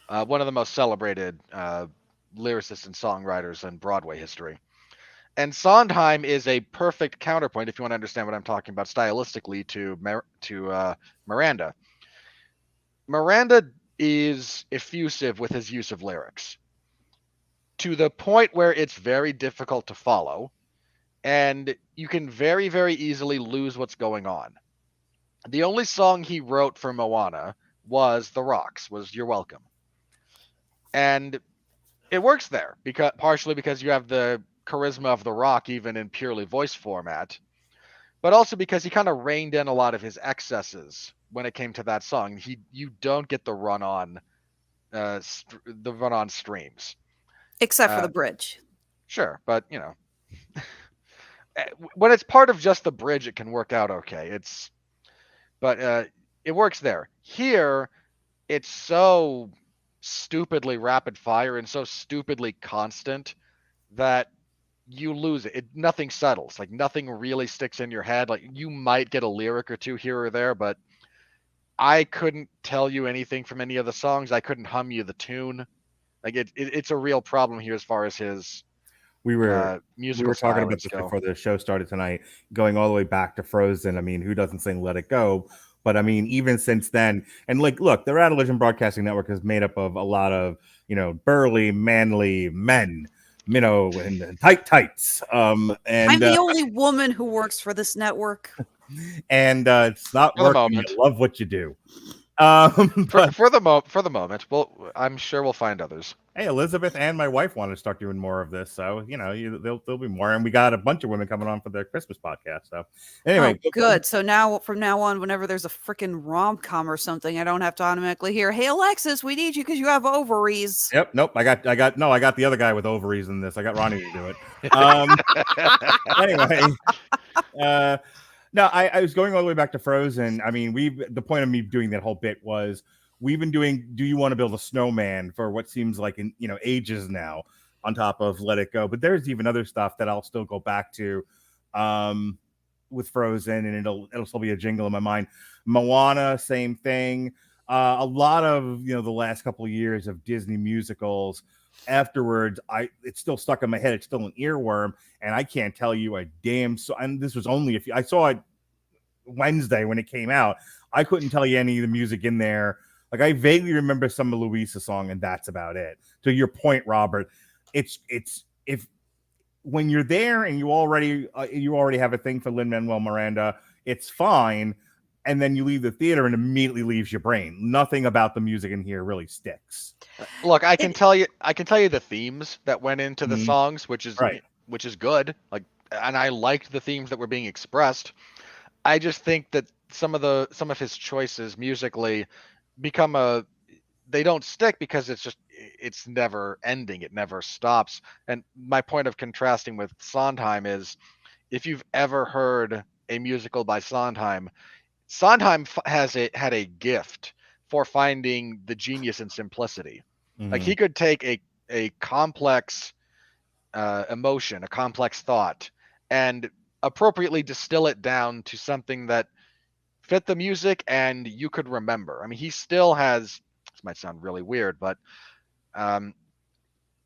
One of the most celebrated lyricists and songwriters in Broadway history. And Sondheim is a perfect counterpoint, if you want to understand what I'm talking about stylistically, to Miranda. Miranda is effusive with his use of lyrics to the point where it's very difficult to follow. and you can very, very easily lose what's going on. The only song he wrote for Moana was The Rocks, was You're Welcome. And it works there, partially because you have the charisma of The Rock even in purely voice format, but also because he kind of reined in a lot of his excesses when it came to that song. You don't get the run-on streams. Except for the bridge. Sure, but when it's part of just the bridge, it can work out okay. But it works there. Here, it's so stupidly rapid fire and so stupidly constant that you lose it. Nothing settles. Like, nothing really sticks in your head. Like, you might get a lyric or two here or there, but I couldn't tell you anything from any of the songs. I couldn't hum you the tune. Like, it's a real problem here as far as his musical talking about this go. before the show started tonight, going all the way back to Frozen. I mean, who doesn't sing Let It Go? But I mean, even since then, and like, look, the Radulich Broadcasting Network is made up of a lot of, burly, manly men, in tight tights. And I'm the only woman who works for this network. And it's not For the working. moment. You love what you do. For the moment, I'm sure we'll find others. Hey, Elizabeth and my wife want to start doing more of this, so there'll be more, and we got a bunch of women coming on for their Christmas podcast. So anyway, good. So now, from now on, whenever there's a freaking rom-com or something, I don't have to automatically hear, "Hey Alexis, we need you because you have ovaries." Yep. Nope. I got the other guy with ovaries in this. I got Ronnie to do it. Anyway, no, I was going all the way back to Frozen. I mean, the point of me doing that whole bit was, we've been doing Do You Want to Build a Snowman for what seems like ages now, on top of Let It Go. But there's even other stuff that I'll still go back to with Frozen, and it'll still be a jingle in my mind. Moana, same thing. A lot of the last couple of years of Disney musicals. Afterwards, it's still stuck in my head. It's still an earworm, and I can't tell you a damn. And this was only I saw it Wednesday when it came out. I couldn't tell you any of the music in there. Like, I vaguely remember some of Louisa's song, and that's about it. To your point, Robert, it's if when you're there and you already have a thing for Lin-Manuel Miranda, it's fine, and then you leave the theater and immediately leaves your brain. Nothing about the music in here really sticks. Look, I can tell you the themes that went into the songs, which is right. Which is good. Like, and I liked the themes that were being expressed. I just think that some of his choices musically they don't stick because it's never ending. It never stops. And my point of contrasting with Sondheim is, if you've ever heard a musical by Sondheim had a gift for finding the genius in simplicity. Mm-hmm. Like, he could take a complex emotion, a complex thought, and appropriately distill it down to something that fit the music and you could remember. I mean, he still has, this might sound really weird, but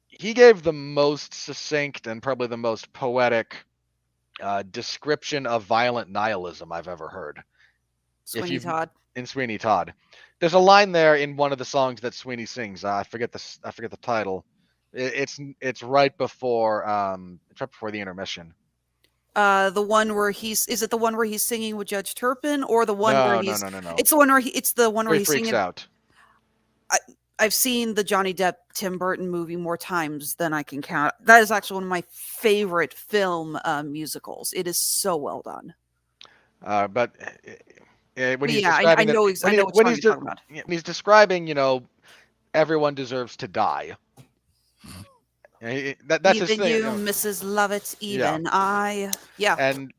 he gave the most succinct and probably the most poetic description of violent nihilism I've ever heard. In Sweeney Todd. There's a line there in one of the songs that Sweeney sings. I forget the title. It's right before the intermission. The one where is it the one where he's singing with Judge Turpin, or the one where he's no. It's the one where he's freaks singing out. I've seen the Johnny Depp Tim Burton movie more times than I can count. That is actually one of my favorite film musicals. It is so well done. But when he's I know what you're talking about. When he's describing, everyone deserves to die. That's even his thing. You, Mrs. Lovett, even I. Yeah. And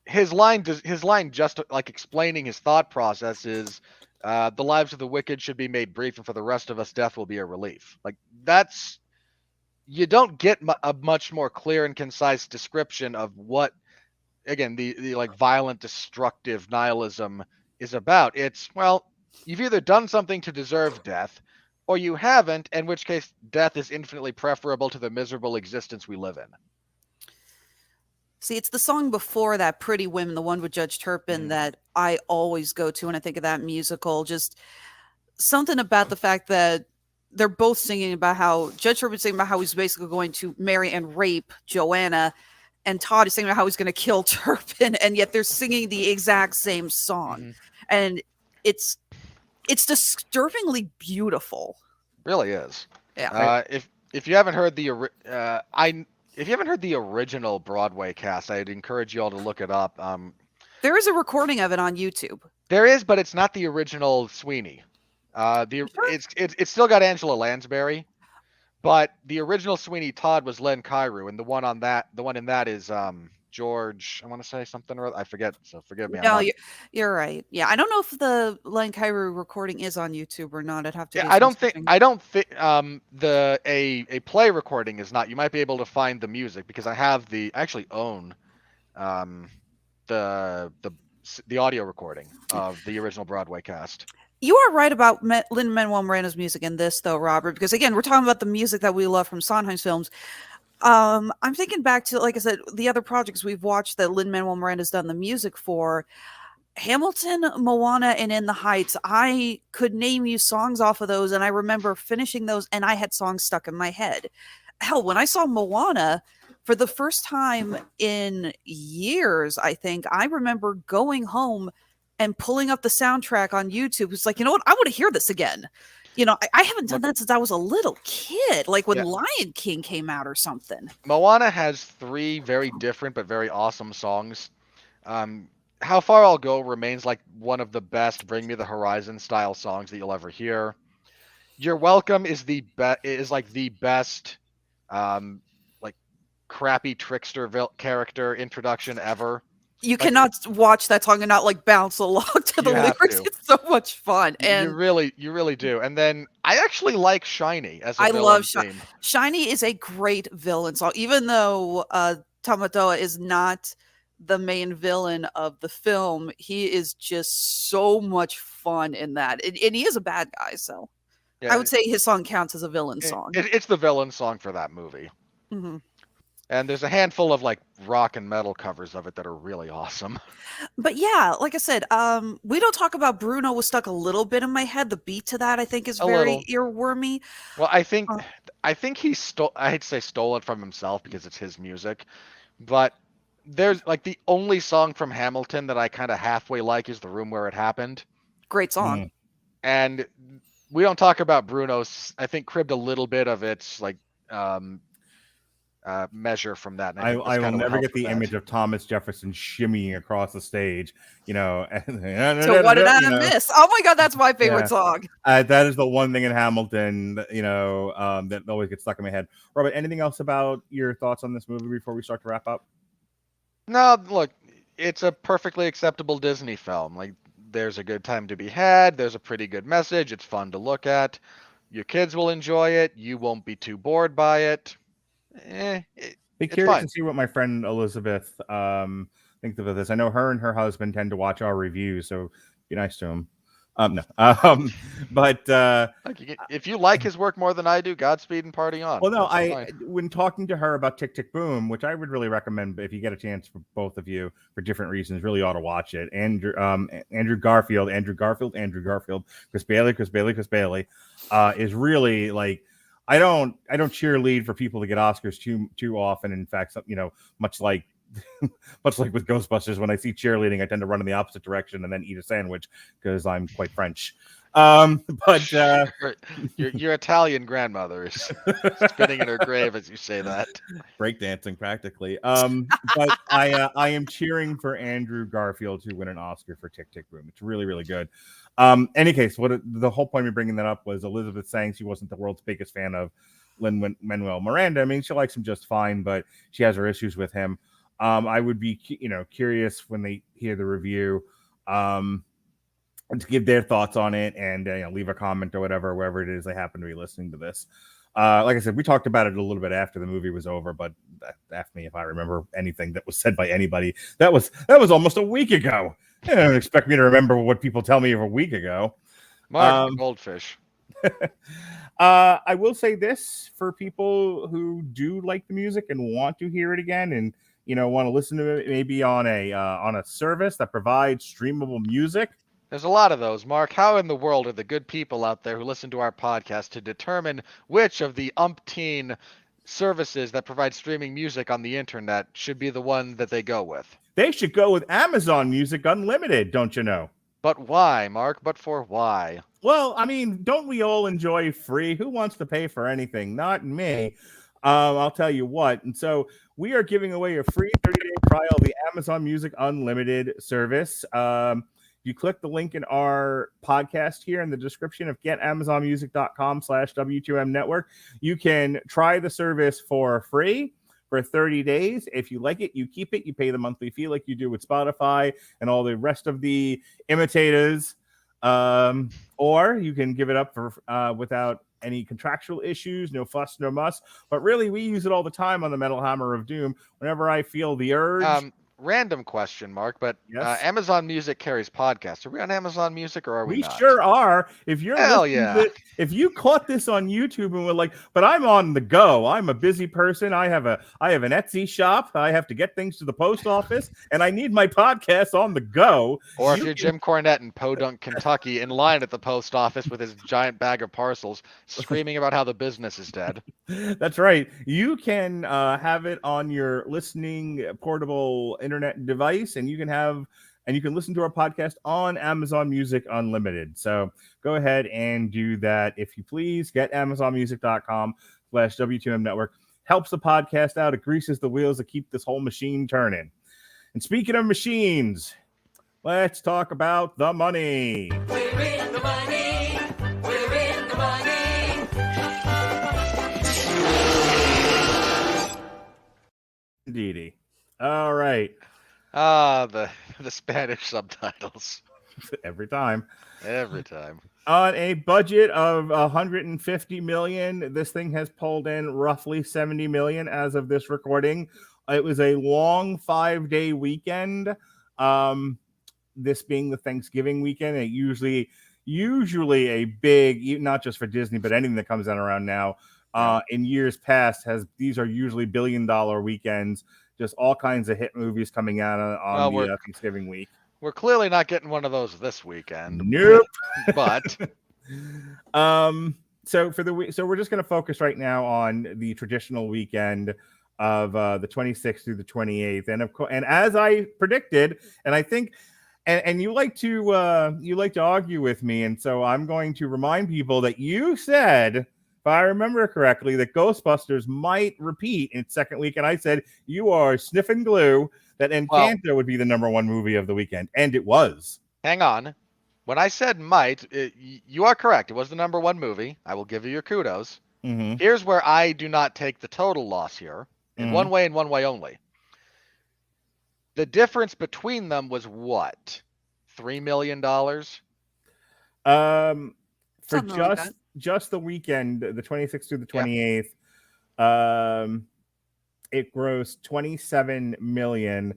his line just like explaining his thought process is, the lives of the wicked should be made brief, and for the rest of us, death will be a relief. Like, you don't get a much more clear and concise description of what, again, the like violent, destructive nihilism is about. It's, well, you've either done something to deserve death, or you haven't, in which case death is infinitely preferable to the miserable existence we live in. See, it's the song before that, Pretty Women, the one with Judge Turpin, that I always go to when I think of that musical. Just something about the fact that they're both singing about how Judge Turpin's singing about how he's basically going to marry and rape Joanna, and Todd is singing about how he's going to kill Turpin, and yet they're singing the exact same song, and it's disturbingly beautiful. Really is. Yeah. If you haven't heard if you haven't heard the original Broadway cast, I'd encourage you all to look it up. There is a recording of it on YouTube. There is, but it's not the original Sweeney. It's still got Angela Lansbury, but the original Sweeney Todd was Len Cairo, and the one in that is George. I want to say something or other. I forget, so forgive me. No, you're right. Yeah, I don't know if the Len Cairo recording is on YouTube or not. I'd have to. Yeah, I don't think a play recording is not. You might be able to find the music because I actually own the audio recording of the original Broadway cast. You are right about Lin-Manuel Miranda's music in this, though, Robert, because again, we're talking about the music that we love from Sondheim's films. I'm thinking back to, like I said, the other projects we've watched that Lin-Manuel Miranda's done the music for. Hamilton, Moana, and In the Heights. I could name you songs off of those, and I remember finishing those, and I had songs stuck in my head. Hell, when I saw Moana for the first time in years, I think, I remember going home and pulling up the soundtrack on YouTube. It's like, you know what? I want to hear this again. You know, I haven't done that since I was a little kid, like when Lion King came out or something. Moana has 3 very different but very awesome songs. How Far I'll Go remains like one of the best Bring Me the Horizon style songs that you'll ever hear. You're Welcome is like the best like crappy trickster character introduction ever. You cannot watch that song and not like bounce along to the lyrics. It's so much fun, and you really do. And then I actually like Shiny as a villain. I love Shiny. Shiny is a great villain song, even though Tamatoa is not the main villain of the film. He is just so much fun in that, and he is a bad guy. So I would say his song counts as a villain song. It's the villain song for that movie. Mm-hmm. And there's a handful of like rock and metal covers of it that are really awesome. But yeah, like I said, We Don't Talk About Bruno was stuck a little bit in my head. The beat to that, I think, is very earwormy. Well, I think he stole. I hate to say stole it from himself because it's his music, but there's like the only song from Hamilton that I kind of halfway like is The Room Where It Happened. Great song. And We Don't Talk About Bruno, I think, cribbed a little bit of its like measure from that. I will never get the image of Thomas Jefferson shimmying across the stage, you know. So what did I miss? Oh my God, that's my favorite song. That is the one thing in Hamilton, you know, that always gets stuck in my head. Robert, anything else about your thoughts on this movie before we start to wrap up? No, look, it's a perfectly acceptable Disney film. Like, there's a good time to be had. There's a pretty good message. It's fun to look at. Your kids will enjoy it. You won't be too bored by it. Be curious to see what my friend Elizabeth thinks of this. I know her and her husband tend to watch our reviews, so be nice to him. But if you like his work more than I do, Godspeed and party on. Well, no, when talking to her about Tick Tick Boom, which I would really recommend if you get a chance for both of you for different reasons, really ought to watch it. Andrew Garfield, Chris Bailey is really like. I don't cheerlead for people to get Oscars too often. In fact, you know, much like with Ghostbusters, when I see cheerleading, I tend to run in the opposite direction and then eat a sandwich because I'm quite French. But your Italian grandmother is spinning in her grave as you say that. Breakdancing practically. But I am cheering for Andrew Garfield to win an Oscar for Tick Tick Boom. It's really, really good. Any case, the whole point of bringing that up was Elizabeth saying she wasn't the world's biggest fan of Lin-Manuel Miranda. I mean, she likes him just fine, but she has her issues with him. I would be, curious when they hear the review, to give their thoughts on it and leave a comment or whatever, wherever it is they happen to be listening to this. Like I said, we talked about it a little bit after the movie was over, but ask me if I remember anything that was said by anybody. That was almost a week ago. You don't expect me to remember what people tell me of a week ago. Mark, goldfish. I will say this for people who do like the music and want to hear it again and want to listen to it maybe on a service that provides streamable music. There's a lot of those, Mark. How in the world are the good people out there who listen to our podcast to determine which of the umpteen services that provide streaming music on the internet should be the one that they go with. They should go with Amazon Music Unlimited, don't you know? But why, Mark? But for why? Well, I mean, don't we all enjoy free? Who wants to pay for anything? Not me. I'll tell you what. And so we are giving away a free 30-day trial of the Amazon Music Unlimited service. You click the link in our podcast here in the description of getamazonmusic.com/W2M network. You can try the service for free for 30 days. If you like it, you keep it. You pay the monthly fee like you do with Spotify and all the rest of the imitators. Or you can give it up for without any contractual issues, no fuss, no muss. But really, we use it all the time on the Metal Hammer of Doom. Whenever I feel the urge. Random question, Mark, but Yes? Amazon Music carries podcasts. Are we on Amazon Music or are we not? Sure are. If you're Hell yeah. If you caught this on YouTube and were like, but I'm on the go. I'm a busy person. I have an Etsy shop. I have to get things to the post office, and I need my podcast on the go. Or if you're Jim Cornette in Podunk, Kentucky, in line at the post office with his giant bag of parcels, screaming about how the business is dead. That's right. You can have it on your listening portable internet device, and you can listen to our podcast on Amazon Music Unlimited. So go ahead and do that if you please. Get amazonmusic.com/W2M network. Helps the podcast out. It greases the wheels that keep this whole machine turning. And speaking of machines, let's talk about the money. We're in the money. We're in the money. Indeedy. All right. The Spanish subtitles. Every time. Every time. On a budget of 150 million, this thing has pulled in roughly 70 million as of this recording. It was a long 5-day weekend. This being the Thanksgiving weekend, it usually a big, not just for Disney, but anything that comes out around now. In years past, these are usually $1 billion weekends. Just all kinds of hit movies coming out on the Thanksgiving week. We're clearly not getting one of those this weekend. Nope. But so we're just going to focus right now on the traditional weekend of the 26th through the 28th, and of course, and as I predicted, and I think, and you like to argue with me, and so I'm going to remind people that you said, if I remember correctly, that Ghostbusters might repeat in its second week, and I said you are sniffing glue that Encanto would be the #1 movie of the weekend, and it was. Hang on. When I said might, you are correct. It was the #1 movie. I will give you your kudos. Mm-hmm. Here's where I do not take the total loss here. In one way and one way only. The difference between them was what? $3 million? For Something like that. just the weekend, the 26th through the 28th, it grossed 27 million,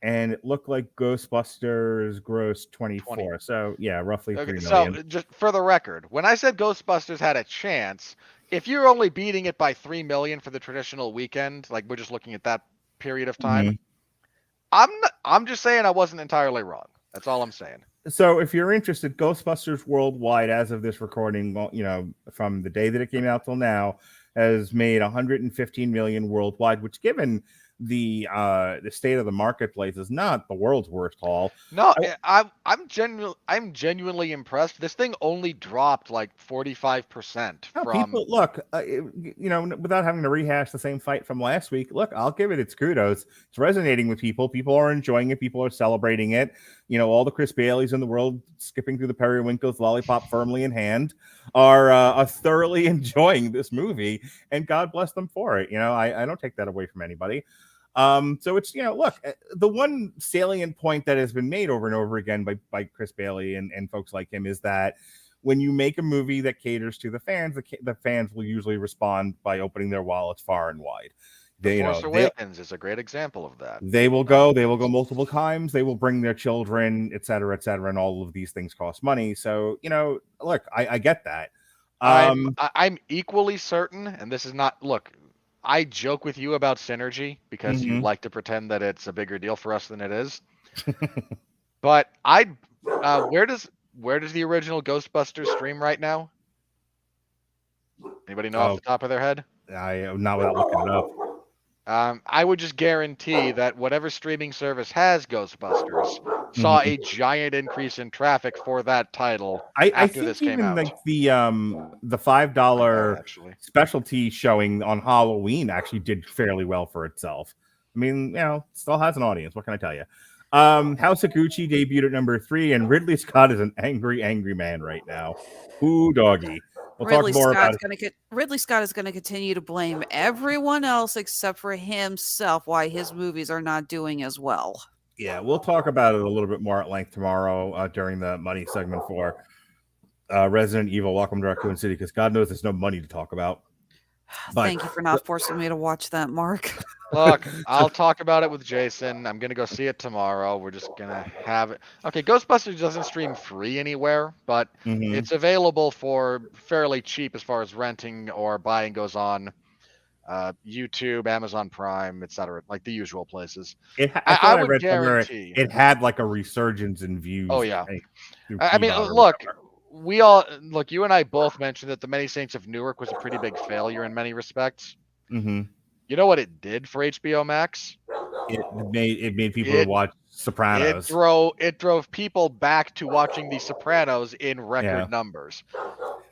and it looked like Ghostbusters grossed 24. 20. So yeah, roughly 3 million. So just for the record, when I said Ghostbusters had a chance, if you're only beating it by 3 million for the traditional weekend, like we're just looking at that period of time, I'm just saying I wasn't entirely wrong. That's all I'm saying. So if you're interested, Ghostbusters worldwide, as of this recording, from the day that it came out till now, has made 115 million worldwide, which, given the state of the marketplace, is not the world's worst haul. No, I'm genuinely impressed. This thing only dropped like 45% from people. Look, without having to rehash the same fight from last week. Look, I'll give it its kudos. It's resonating with people. People are enjoying it. People are celebrating it. All the Chris Baileys in the world, skipping through the periwinkles, lollipop firmly in hand, are thoroughly enjoying this movie, and God bless them for it. I don't take that away from anybody. So it's, look, the one salient point that has been made over and over again by Chris Bailey and folks like him is that when you make a movie that caters to the fans, the fans will usually respond by opening their wallets far and wide. The Force Awakens is a great example of that. They will go multiple times. They will bring their children, et cetera, and all of these things cost money. So, look, I get that. I'm equally certain, and this is not, look, I joke with you about synergy because you like to pretend that it's a bigger deal for us than it is. But where does the original Ghostbusters stream right now? Anybody know off the top of their head? Not without looking it up. I would just guarantee that whatever streaming service has Ghostbusters saw a giant increase in traffic for that title I after think this came even out. like the $5 Actually. specialty showing on Halloween actually did fairly well for itself. I mean, still has an audience. What can I tell you? House of Gucci debuted at number 3, and Ridley Scott is an angry man right now. Ooh, doggy. We'll talk more about it. Ridley Scott is going to continue to blame everyone else except for himself why his movies are not doing as well. Yeah, we'll talk about it a little bit more at length tomorrow during the money segment for Resident Evil Welcome to Raccoon City, because God knows there's no money to talk about. But, thank you for not forcing me to watch that, Mark. Look, I'll talk about it with Jason. I'm going to go see it tomorrow. We're just going to have it. Okay, Ghostbusters doesn't stream free anywhere, but it's available for fairly cheap as far as renting or buying goes on YouTube, Amazon Prime, etc., like the usual places. I would guarantee it had like a resurgence in views. Oh, yeah. I mean, look. You and I both mentioned that The Many Saints of Newark was a pretty big failure in many respects. You know what it did for HBO Max? It made people watch Sopranos. It drove people back to watching The Sopranos in record numbers.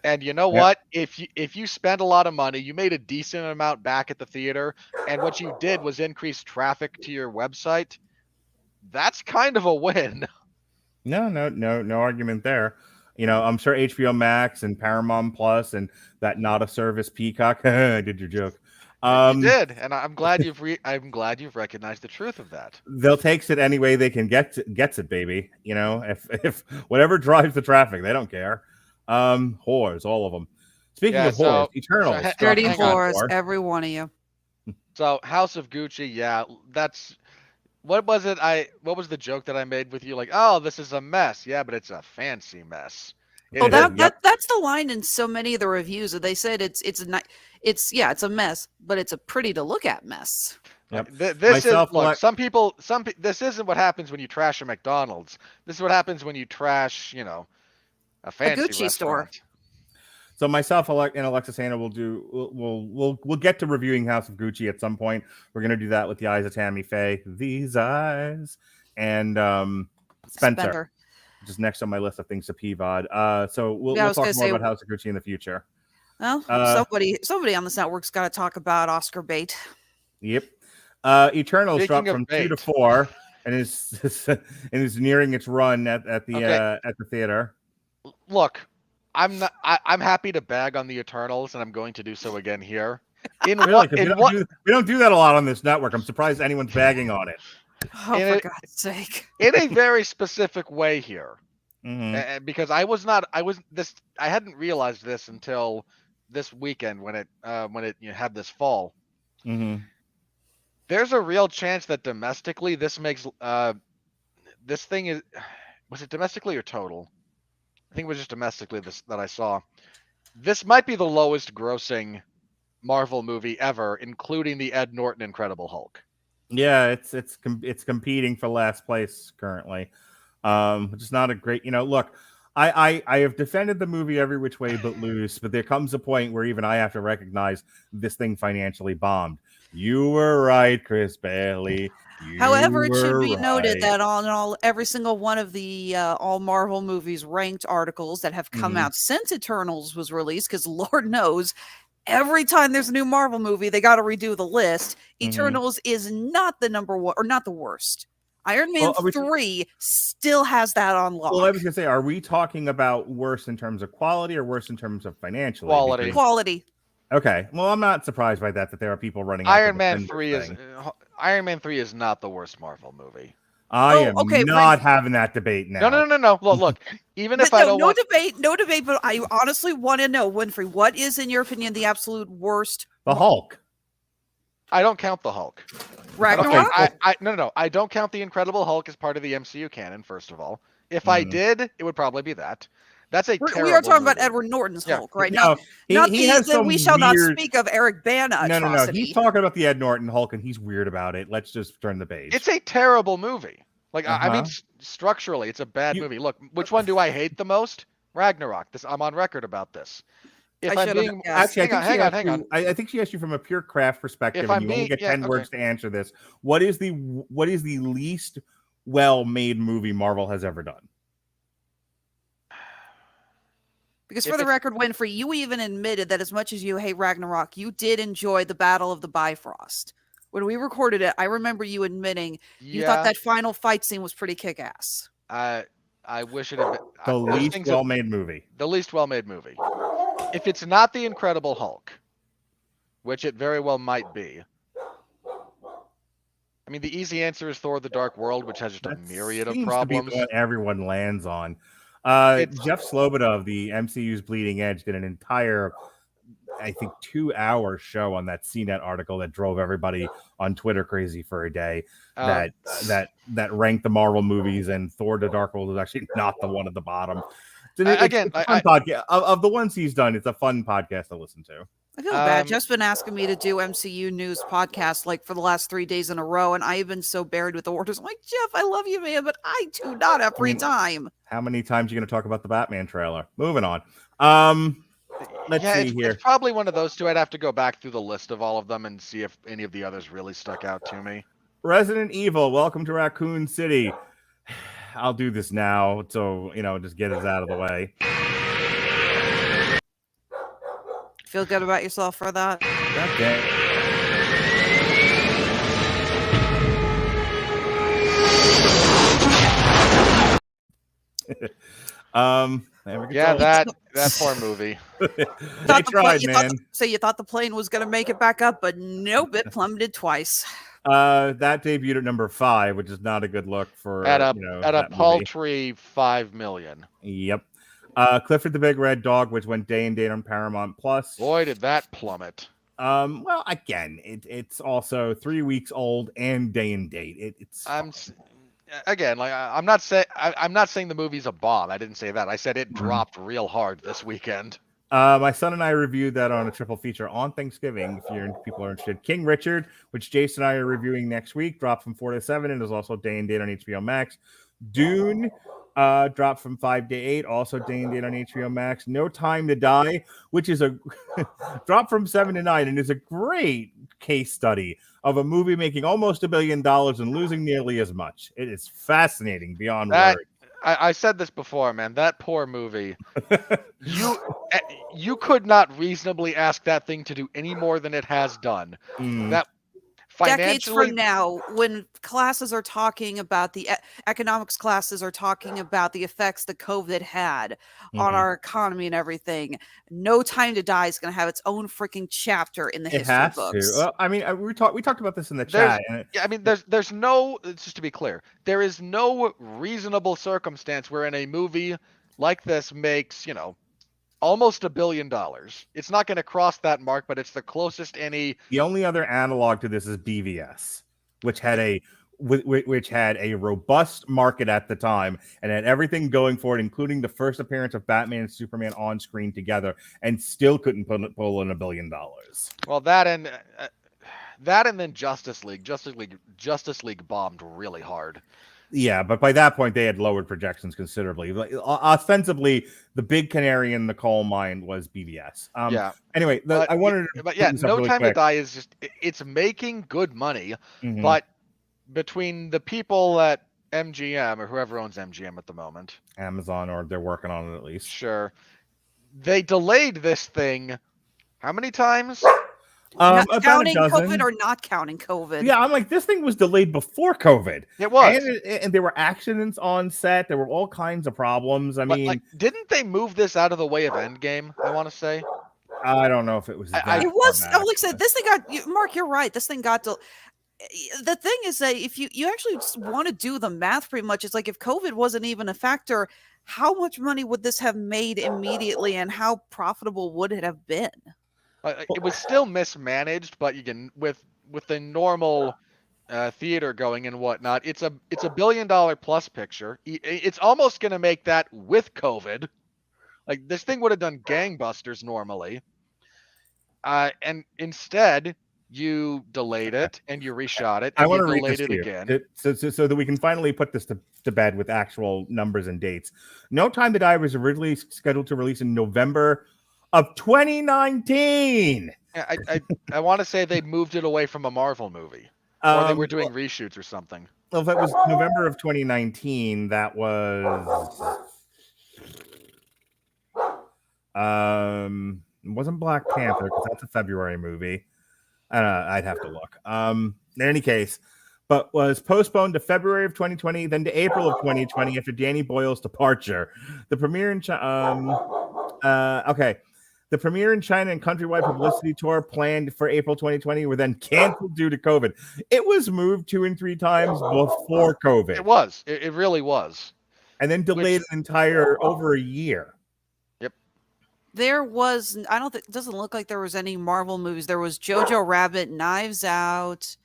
And you know what? If you spend a lot of money, you made a decent amount back at the theater, and what you did was increase traffic to your website. That's kind of a win. No argument there. I'm sure HBO Max and Paramount Plus and that not a service Peacock. I did your joke. You did, and I'm glad you've recognized the truth of that. They'll take it any way they can gets it, baby. If whatever drives the traffic, they don't care. Whores, all of them. Speaking of whores, Eternals, dirty whores, every one of you. So House of Gucci, that's. What was it? What was the joke that I made with you? Like, oh, this is a mess. Yeah, but it's a fancy mess. That's the line in so many of the reviews that they said it's a mess, but it's a pretty to look at mess. Yep. This isn't what happens when you trash a McDonald's. This is what happens when you trash, a fancy Gucci store. So myself and Alexis Hejna we'll get to reviewing House of Gucci at some point. We're gonna do that with the eyes of Tammy Faye, these eyes, and Spencer, which is next on my list of things to PVOD. So we'll talk more about House of Gucci in the future. Well, somebody on this network's got to talk about Oscar bait. Yep. Eternals dropped from 2 to 4, and is nearing its run at the theater. Look. I'm happy to bag on the Eternals, and I'm going to do so again here. We don't do that a lot on this network. I'm surprised anyone's bagging on it. Oh, for God's sake! In a very specific way here, because I hadn't realized this until this weekend when it had this fall. There's a real chance that domestically this makes this thing is. Was it domestically or total? I think it was just domestically that I saw. This might be the lowest grossing Marvel movie ever, including the Ed Norton Incredible Hulk. Yeah, it's competing for last place currently, which is not a great. Look, I have defended the movie every which way but loose, but there comes a point where even I have to recognize this thing financially bombed. You were right, Chris Bailey. However, it should be noted that on every single one of the all Marvel movies ranked articles that have come out since Eternals was released, because Lord knows, every time there's a new Marvel movie, they got to redo the list. Eternals is not the number one, or not the worst. Iron Man 3 still has that on lock. Well, I was going to say, are we talking about worse in terms of quality or worse in terms of financial? Quality. Okay. Well, I'm not surprised by that there are people running. Iron Man 3 is not the worst Marvel movie. I am not having that debate now. No. Look, even if no debate, but I honestly want to know, Winfree, what is, in your opinion, the absolute worst? The Hulk. I don't count the Hulk. Ragnarok? No. I don't count the Incredible Hulk as part of the MCU canon, first of all. If I did, it would probably be that. That's a terrible We are talking movie. about Edward Norton's Hulk, right? No, he has some we shall weird... not speak of Eric Bana. No. He's talking about the Ed Norton Hulk, and he's weird about it. Let's just turn the page. It's a terrible movie. Like, I mean, structurally, it's a bad movie. Look, which one do I hate the most? Ragnarok. I'm on record about this. If I I'm should have being guessed. Actually, hang on. I think she asked you from a pure craft perspective, If and I'm you only being- get yeah, 10 words to answer this. What is the least well-made movie Marvel has ever done? Because If for the it's- record, Winfree, you even admitted that as much as you hate Ragnarok, you did enjoy the Battle of the Bifrost. When we recorded it, I remember you admitting you thought that final fight scene was pretty kick-ass. I wish it had been The least well-made movie. The least well-made movie. If it's not The Incredible Hulk, which it very well might be. I mean, the easy answer is Thor: The Dark World, which has just a myriad of problems. To be the one everyone lands on. Jeff Sloboda of the MCU's Bleeding Edge did an entire, I think, 2-hour show on that CNET article that drove everybody on Twitter crazy for a day. That ranked the Marvel movies, and Thor: The Dark World is actually not the one at the bottom. It's a fun podcast. Of the ones he's done, it's a fun podcast to listen to. I feel bad. Jeff's been asking me to do MCU news podcast like for the last 3 days in a row, and I've been so buried with the orders. I'm like, Jeff, I love you, man, but I do not have free time. How many times are you going to talk about the Batman trailer? Moving on. Let's see here. It's probably one of those two. I'd have to go back through the list of all of them and see if any of the others really stuck out to me. Resident Evil, welcome to Raccoon City. I'll do this now, so just get us out of the way. Feel good about yourself for that? Okay. Yeah, that poor movie. They tried, man. So you thought the plane was going to make it back up, but nope, it plummeted twice. That debuted at number 5, which is not a good look for at a paltry $5 million. Yep. Clifford the Big Red Dog, which went day and date on Paramount Plus. Boy, did that plummet. Well, again, it's also 3 weeks old and day and date. I'm not saying the movie's a bomb. I didn't say that. I said it dropped real hard this weekend. My son and I reviewed that on a triple feature on Thanksgiving. If people are interested, King Richard, which Jason and I are reviewing next week, dropped from 4 to 7 and is also day and date on HBO Max. Dune dropped from 5 to 8, also day and date on HBO Max. No Time to Die, which is a drop from 7 to 9, and is a great case study of a movie making almost $1 billion and losing nearly as much. It is fascinating beyond words. I said this before, man. That poor movie. You could not reasonably ask that thing to do any more than it has done. That decades from now, when classes are talking about the economics classes are talking about the effects that COVID had on our economy and everything, No Time to Die is going to have its own freaking chapter in the history books. Well, I mean, we talked about this in the chat. There's no, just to be clear, there is no reasonable circumstance wherein a movie like this makes, almost $1 billion. It's not going to cross that mark, but it's the closest any. The only other analog to this is BVS, which had a robust market at the time and had everything going for it, including the first appearance of Batman and Superman on screen together, and still couldn't pull in $1 billion. Well, that and then Justice League bombed really hard. Yeah, but by that point, they had lowered projections considerably. Ostensibly, the big canary in the coal mine was BVS. Anyway, I wanted to... But yeah, No Time to Die is just... It's making good money, but between the people at MGM, or whoever owns MGM at the moment... Amazon, or they're working on it at least. Sure. They delayed this thing how many times? Counting COVID or not counting COVID? Yeah, I'm like, this thing was delayed before COVID. It was. And there were accidents on set. There were all kinds of problems. I mean... didn't they move this out of the way of Endgame, I want to say? I don't know if it was it was... Like I said, this thing got... Mark, you're right. This thing got... The thing is that if you actually just want to do the math pretty much, it's like if COVID wasn't even a factor, how much money would this have made immediately and how profitable would it have been? It was still mismanaged, but you can with the normal theater going and whatnot. It's a $1 billion plus picture. It's almost going to make that with COVID. Like this thing would have done gangbusters normally, and instead you delayed it and you reshot it. And I want to read delayed this it again, so that we can finally put this to bed with actual numbers and dates. No Time to Die was originally scheduled to release in November of 2019. I want to say they moved it away from a Marvel movie, or they were doing reshoots or something. Well, if it was November of 2019, that was it wasn't Black Panther because that's a February movie. I'd have to look. In any case, but was postponed to February of 2020, then to April of 2020 after Danny Boyle's departure. The premiere in The premiere in China and countrywide publicity tour planned for April 2020 were then canceled due to COVID. It was moved 2 and 3 times before COVID. It was. It really was. And then delayed an entire over a year. Yep. There was, I don't think, it doesn't look like there was any Marvel movies. There was Jojo Rabbit, Knives Out,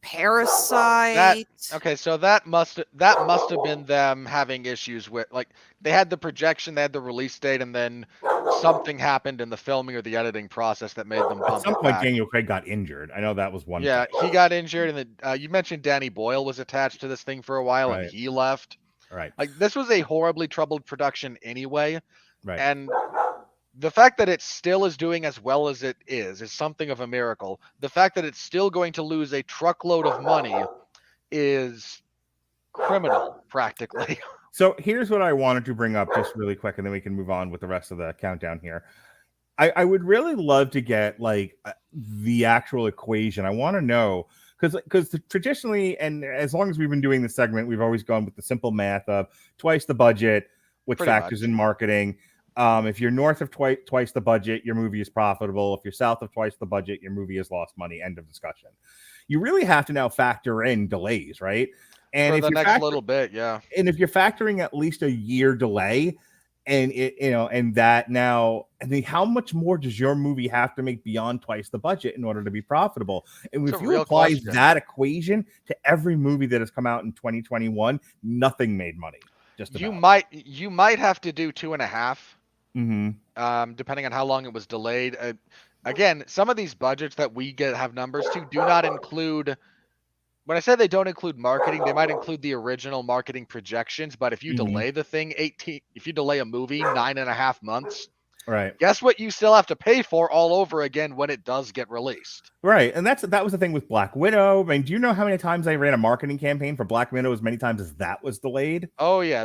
Parasite. So that must have been them having issues with, like, they had the projection, they had the release date, and then something happened in the filming or the editing process that made them bump At some it point, back. Daniel Craig got injured. I know that was one. Yeah, thing. he got injured, and then you mentioned Danny Boyle was attached to this thing for a while, Right. and he left. Right. Like, this was a horribly troubled production anyway, Right. and the fact that it still is doing as well as it is something of a miracle. The fact that it's still going to lose a truckload of money is criminal, practically. So here's what I wanted to bring up just really quick, and then we can move on with the rest of the countdown here. I would really love to get like the actual equation. I want to know because traditionally, and as long as we've been doing this segment, we've always gone with the simple math of twice the budget, which Pretty factors much. in marketing. If you're north of twice the budget, your movie is profitable. If you're south of twice the budget, your movie has lost money. End of discussion. You really have to now factor in delays, right? And For if the you're next little bit, yeah. And if you're factoring at least a year delay, and how much more does your movie have to make beyond twice the budget in order to be profitable? And It's if a you real apply question. that equation to every movie that has come out in 2021, nothing made money. Just about. You might have to do 2.5. Mm-hmm. Depending on how long it was delayed. Again, some of these budgets that we have numbers to do not include. When I say they don't include marketing, they might include the original marketing projections. But if you Mhm. delay the thing if you delay a movie 9.5 months, Right. guess what? You still have to pay for all over again when it does get released. Right. And that was the thing with Black Widow. I mean, do you know how many times I ran a marketing campaign for Black Widow as many times as that was delayed? Oh yeah,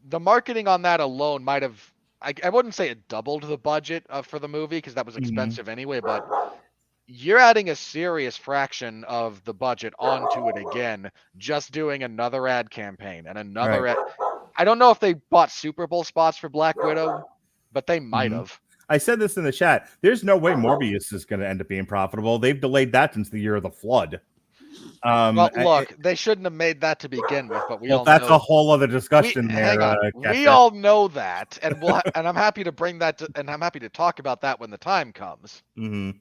the marketing on that alone might have. I wouldn't say it doubled the budget for the movie because that was expensive anyway, but you're adding a serious fraction of the budget onto it again, just doing another ad campaign and another ad. I don't know if they bought Super Bowl spots for Black Widow, but they might have. I said this in the chat. There's no way Morbius is going to end up being profitable. They've delayed that since the year of the flood. Well, look, they shouldn't have made that to begin with, but that's a whole other discussion there. Hang on. We all know that, and and I'm happy to bring that and I'm happy to talk about that when the time comes. Mm-hmm.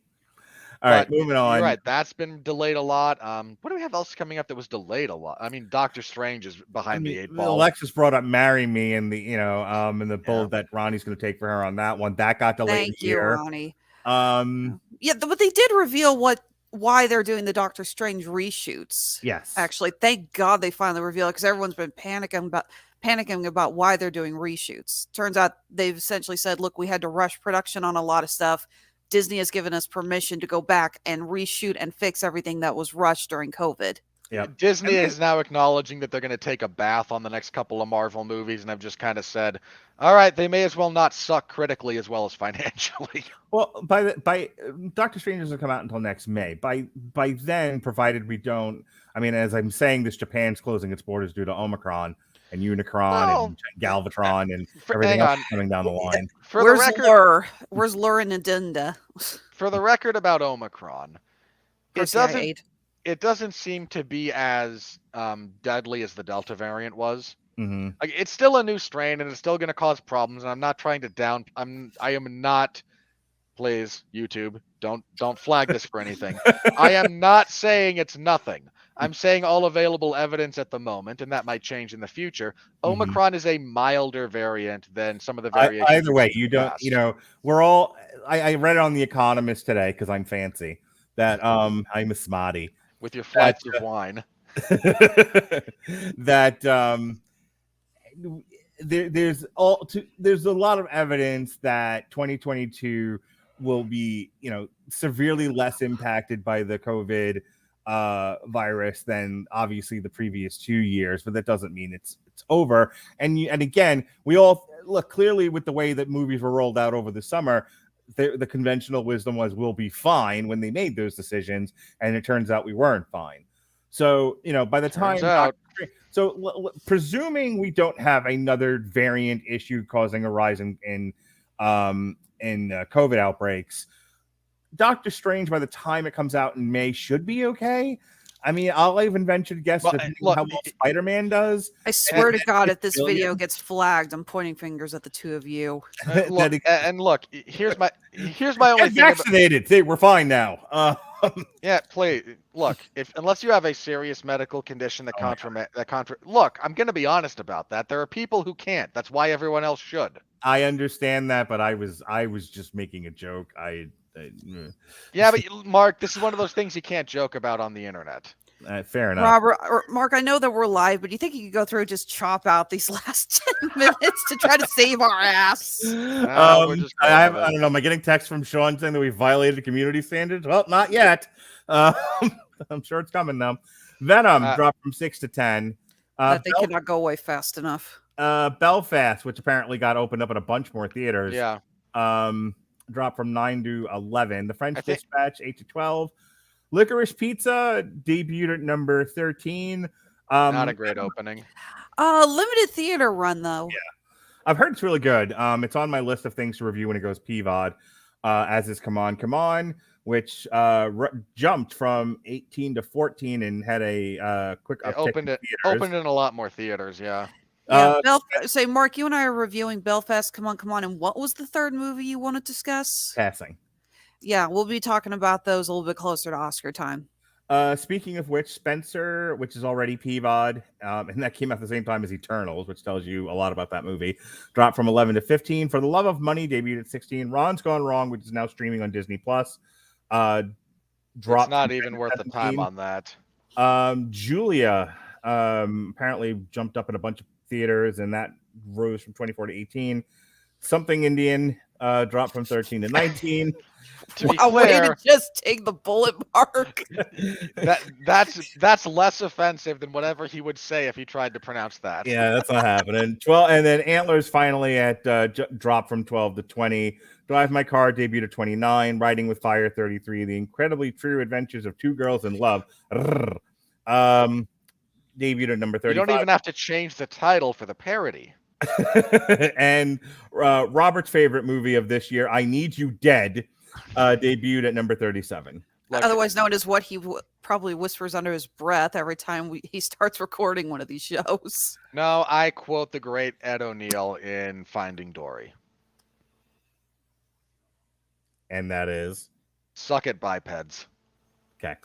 All right, moving on. You're right, that's been delayed a lot. What do we have else coming up that was delayed a lot? I mean, Doctor Strange is behind the 8 ball. Alexis brought up "Marry Me" and and the bullet that Ronnie's going to take for her on that one. That got delayed. Thank you, Ronnie. Yeah, but they did reveal why they're doing the Doctor Strange reshoots. Yes. Actually, thank God they finally revealed it because everyone's been panicking about why they're doing reshoots. Turns out they've essentially said, look, we had to rush production on a lot of stuff. Disney has given us permission to go back and reshoot and fix everything that was rushed during COVID. Yeah. Disney is now acknowledging that they're going to take a bath on the next couple of Marvel movies, and have just kind of said, all right, they may as well not suck critically as well as financially. Well, by Doctor Strange doesn't come out until next May. By then, provided we don't, I mean, as I'm saying this, Japan's closing its borders due to Omicron and Unicron and Galvatron and everything else coming down the line. Where's Lure and Adinda? For the record about Omicron, it doesn't seem to be as deadly as the Delta variant was. Mm-hmm. Like, it's still a new strain and it's still going to cause problems. And I'm not trying to I am not. Please, YouTube, don't flag this for anything. I am not saying it's nothing. I'm saying all available evidence at the moment, and that might change in the future. Omicron is a milder variant than some of the variations. Either way, you don't. We're all. I read it on The Economist today because I'm fancy. That I'm a smarty with your flights of wine. That there's a lot of evidence that 2022 will be, severely less impacted by the COVID virus than obviously the previous 2 years, but that doesn't mean it's over. And again, we all look clearly with the way that movies were rolled out over the summer. The conventional wisdom was we'll be fine when they made those decisions, and it turns out we weren't fine. So by the time presuming we don't have another variant issue causing a rise in COVID outbreaks, Doctor Strange, by the time it comes out in May, should be okay. I mean, I'll even venture to guess how well Spider-Man does. I swear to God, if this video gets flagged, I'm pointing fingers at the two of you. Look, here's my only thing. Vaccinated. We're fine now. Yeah, please look. Unless you have a serious medical condition look, I'm going to be honest about that. There are people who can't. That's why everyone else should. I understand that, but I was just making a joke. Yeah, but Mark, this is one of those things you can't joke about on the internet. Fair enough. Robert or Mark, I know that we're live, but do you think you could go through and just chop out these last 10 minutes to try to save our ass? I don't know. Am I getting text from Sean saying that we violated community standards? Well, not yet. I'm sure it's coming now. Venom dropped from 6 to 10. They cannot go away fast enough. Belfast, which apparently got opened up at a bunch more theaters. Yeah. Dropped from 9 to 11. The French Dispatch 8 to 12. Licorice Pizza debuted at number 13. Not a great opening. Limited theater run though. Yeah, I've heard it's really good. It's on my list of things to review when it goes PVOD. As is Come On, which jumped from 18 to 14 and had a quick uptick. Opened in a lot more theaters. Yeah. Say, Mark, you and I are reviewing Belfast, Come On, and what was the third movie you want to discuss? Passing. Yeah, we'll be talking about those a little bit closer to Oscar time. Speaking of which, Spencer, which is already PVOD, and that came out at the same time as Eternals, which tells you a lot about that movie, dropped from 11 to 15. For the Love of Money debuted at 16. Ron's Gone Wrong, which is now streaming on Disney Plus, dropped. It's not even worth 17. The time on that. Julia apparently jumped up in a bunch of theaters, and that rose from 24 to 18. Something Indian dropped from 13 to 19. To be clear, way to just take the bullet, Mark. that's less offensive than whatever he would say if he tried to pronounce that. Yeah, that's not happening. 12, and then Antlers finally at dropped from 12 to 20. Drive My Car debuted at 29. Riding with Fire 33. The Incredibly True Adventures of Two Girls in Love. Debuted at number 35. You don't even have to change the title for the parody. And Robert's favorite movie of this year, I Need You Dead, debuted at number 37. Otherwise known as what he probably whispers under his breath every time he starts recording one of these shows. No, I quote the great Ed O'Neill in Finding Dory. And that is? Suck it, bipeds. Okay.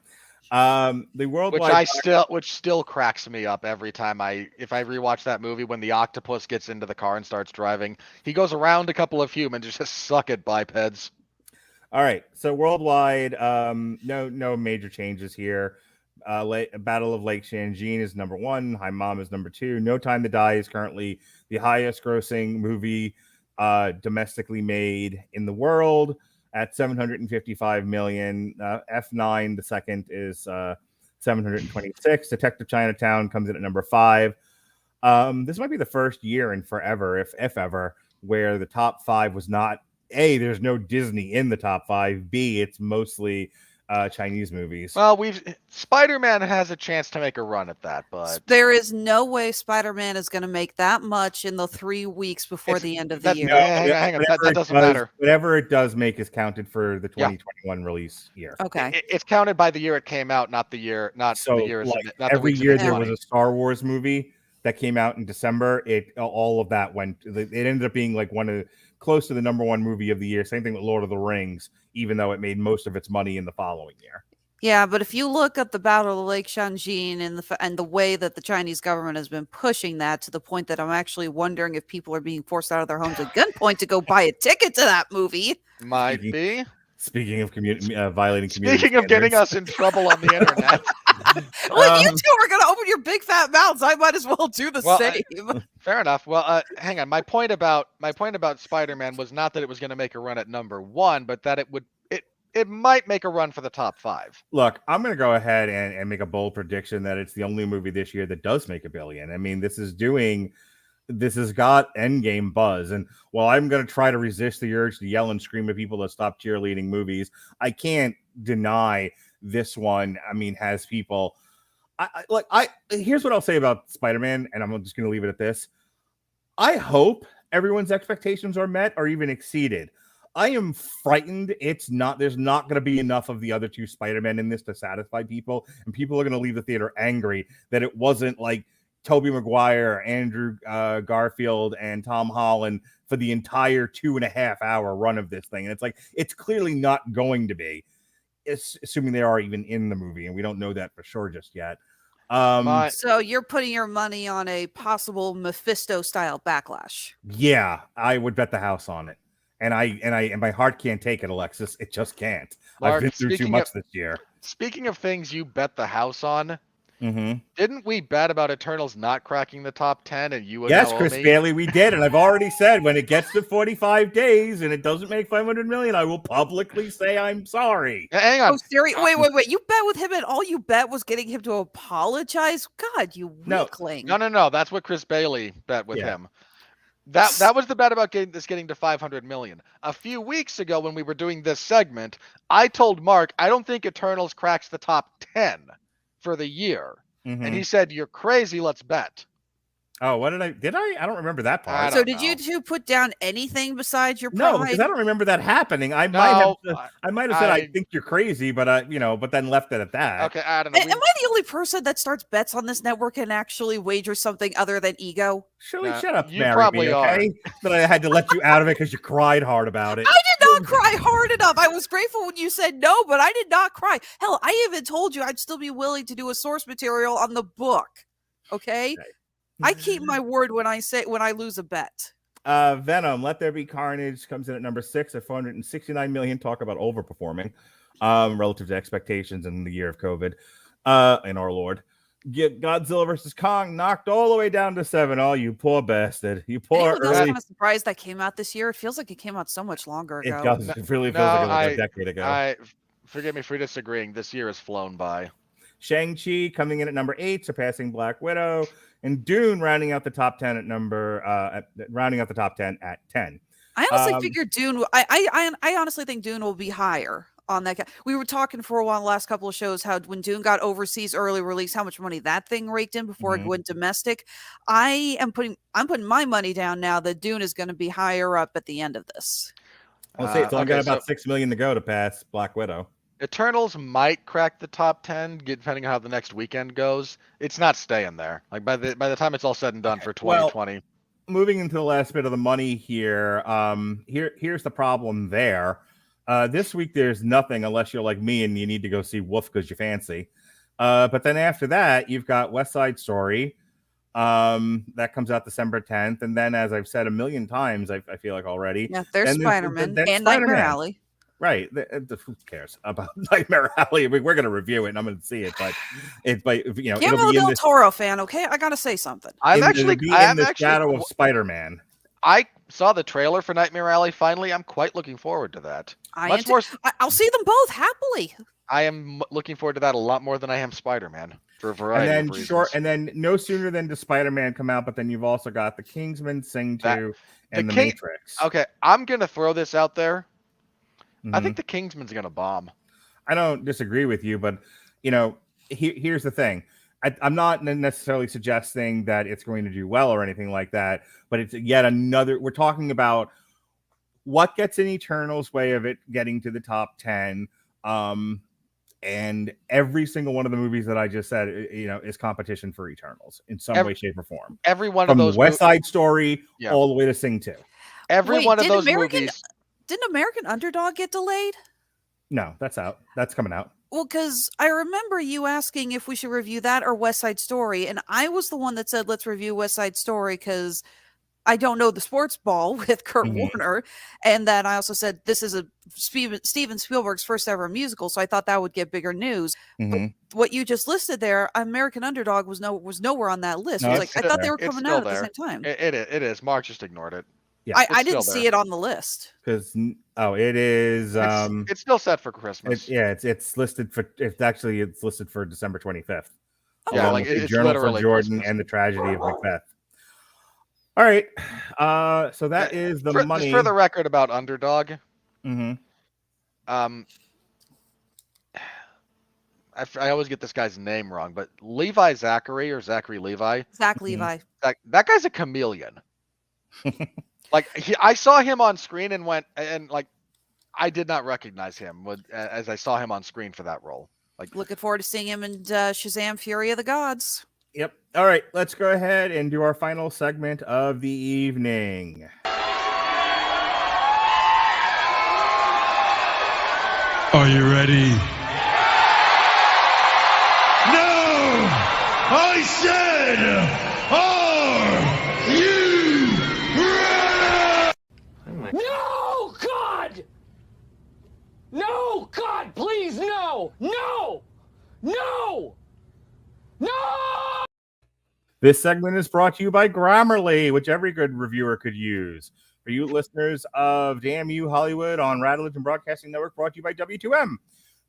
The worldwide which still cracks me up every time if I rewatch that movie when the octopus gets into the car and starts driving. He goes around a couple of humans, just suck it, bipeds. All right, so worldwide, no major changes here. Battle of Lake Changjin is number 1. Hi Mom is number 2. No Time to Die is currently the highest grossing movie domestically made in the world at 755 million. F9, the second, is 726. Detective Chinatown comes in at number 5. This might be the first year in forever, if ever, where the top 5 was not A, there's no Disney in the top 5. B, it's mostly Chinese movies. Well, Spider-Man has a chance to make a run at that, but there is no way Spider-Man is going to make that much in the 3 weeks before the end of the year. Hang on, that doesn't matter. Whatever it does make is counted for the 2021 release year. Okay, it's counted by the year it came out, not the year. Every year there was a Star Wars movie that came out in December. All of that went. It ended up being like close to the number 1 movie of the year. Same thing with Lord of the Rings, even though it made most of its money in the following year. Yeah, but if you look at the Battle of Lake Changjin and the way that the Chinese government has been pushing that to the point that I'm actually wondering if people are being forced out of their homes at gunpoint to go buy a ticket to that movie. Might be. Speaking of violating community Speaking of getting us in trouble on the internet. Well, you two we're gonna open your big fat mouths. I might as well do the same. Fair enough. Well, hang on. My point about Spider-Man was not that it was going to make a run at number 1, but that it might make a run for the top 5. Look, I'm going to go ahead and make a bold prediction that it's the only movie this year that does make $1 billion. I mean, this has got Endgame buzz. And while I'm going to try to resist the urge to yell and scream at people to stop cheerleading movies, I can't deny this one. I mean, has people. Here's what I'll say about Spider-Man, and I'm just going to leave it at this. I hope everyone's expectations are met or even exceeded. I am frightened. There's not going to be enough of the other 2 Spider-Men in this to satisfy people, and people are going to leave the theater angry that it wasn't like Tobey Maguire, Andrew Garfield, and Tom Holland for the entire 2.5-hour run of this thing. And it's like, it's clearly not going to be, assuming they are even in the movie, and we don't know that for sure just yet. So you're putting your money on a possible Mephisto-style backlash. Yeah, I would bet the house on it. And my heart can't take it, Alexis. It just can't. Mark, I've been through too much this year. Speaking of things you bet the house on, mm-hmm. Didn't we bet about Eternals not cracking the top 10? And you yes, Chris Bailey, we did. And I've already said when it gets to 45 days and it doesn't make 500 million, I will publicly say I'm sorry. Hang on. Oh, serious? Wait. You bet with him, and all you bet was getting him to apologize? God, you weakling. No. That's what Chris Bailey bet with him. That was the bet about getting to 500 million. A few weeks ago when we were doing this segment, I told Mark, I don't think Eternals cracks the top 10 for the year. Mm-hmm. And he said, you're crazy, let's bet. Oh, what did I? I don't remember that part. So did you 2 put down anything besides your pride? No, because I don't remember that happening. I might have said I think you're crazy, but but then left it at that. Okay, I don't know. Am I the only person that starts bets on this network and actually wager something other than ego? Shirley, shut up, you marry probably me, okay? But I had to let you out of it because you cried hard about it. I did not cry hard enough. I was grateful when you said no, but I did not cry. Hell, I even told you I'd still be willing to do a source material on the book. Okay? I keep my word when I lose a bet. Venom, Let There Be Carnage comes in at number 6 at 469 million. Talk about overperforming relative to expectations in the year of COVID. And our Lord. Get Godzilla vs. Kong knocked all the way down to 7. Oh, you poor bastard. You poor early. I was kind of surprised that came out this year. It feels like it came out so much longer ago. It does. It really feels like it was a decade ago. Forgive me for disagreeing. This year has flown by. Shang-Chi coming in at number 8, surpassing Black Widow. And Dune rounding out the top 10 at 10. I honestly figured Dune. I honestly think Dune will be higher on that. We were talking for a while the last couple of shows how when Dune got overseas early release, how much money that thing raked in before it went domestic. I'm putting my money down now that Dune is going to be higher up at the end of this. I'll say it's only got about 6 million to go to pass Black Widow. Eternals might crack the top 10, depending on how the next weekend goes. It's not staying there. Like by the time it's all said and done for 2020. Well, moving into the last bit of the money here. Here's the problem there. This week there's nothing unless you're like me and you need to go see Wolf because you fancy. But then after that, you've got West Side Story. That comes out December 10th. And then, as I've said a million times, I feel like already. Yeah, there's Spider-Man and Nightmare Alley. Right. Who cares about Nightmare Alley? We're going to review it and I'm going to see it, but Guillermo del Toro fan. Okay. I got to say something. I'm in the shadow of Spider-Man. I saw the trailer for Nightmare Alley. Finally, I'm quite looking forward to that. I'll see them both happily. I am looking forward to that a lot more than I am Spider-Man for a variety of reasons. And then no sooner than does Spider-Man come out, but then you've also got The Kingsman, Sing 2, and The Matrix. Okay. I'm going to throw this out there. I think The Kingsman's going to bomb. I don't disagree with you, but here's the thing. I'm not necessarily suggesting that it's going to do well or anything like that, but it's yet another. We're talking about what gets in Eternal's way of it getting to the top 10. And every single one of the movies that I just said, is competition for Eternals in some way, shape, or form. Every one of those from West Side Story all the way to Sing 2. Every one of those movies. Didn't American Underdog get delayed? No, that's out. That's coming out. Well, because I remember you asking if we should review that or West Side Story, and I was the one that said let's review West Side Story because I don't know the sports ball with Kurt Mhm. Warner. And then I also said, this is a Steven Spielberg's first ever musical. So I thought that would get bigger news. Mhm. But what you just listed there, American Underdog was nowhere on that list. No, It was it's like, I thought there. they were It's coming still out at the there. same time. It is. Mark just ignored it. Yeah, I it's didn't still see there. it on the list. Because it is. It's still set for Christmas. It's listed for. It's listed for December 25th. Yeah, along like with the it's Journal for literally Jordan Christmas. and the Tragedy of Macbeth. All right, so that is the money. Just for the record about Underdog. Mm-hmm. I always get this guy's name wrong, but Levi Zachary or Zachary Levi. Zach Mhm. Levi. That guy's a chameleon. Like I saw him on screen and I did not recognize him as I saw him on screen for that role. Like Looking forward to seeing him in Shazam: Fury of the Gods. Yep. All right, let's go ahead and do our final segment of the evening. Are you ready? No! I said, are you ready? No, God! No, God, please, no! No! No! No! This segment is brought to you by Grammarly, which every good reviewer could use. For you listeners of Damn You Hollywood on Radulich and Broadcasting Network, brought to you by W2M.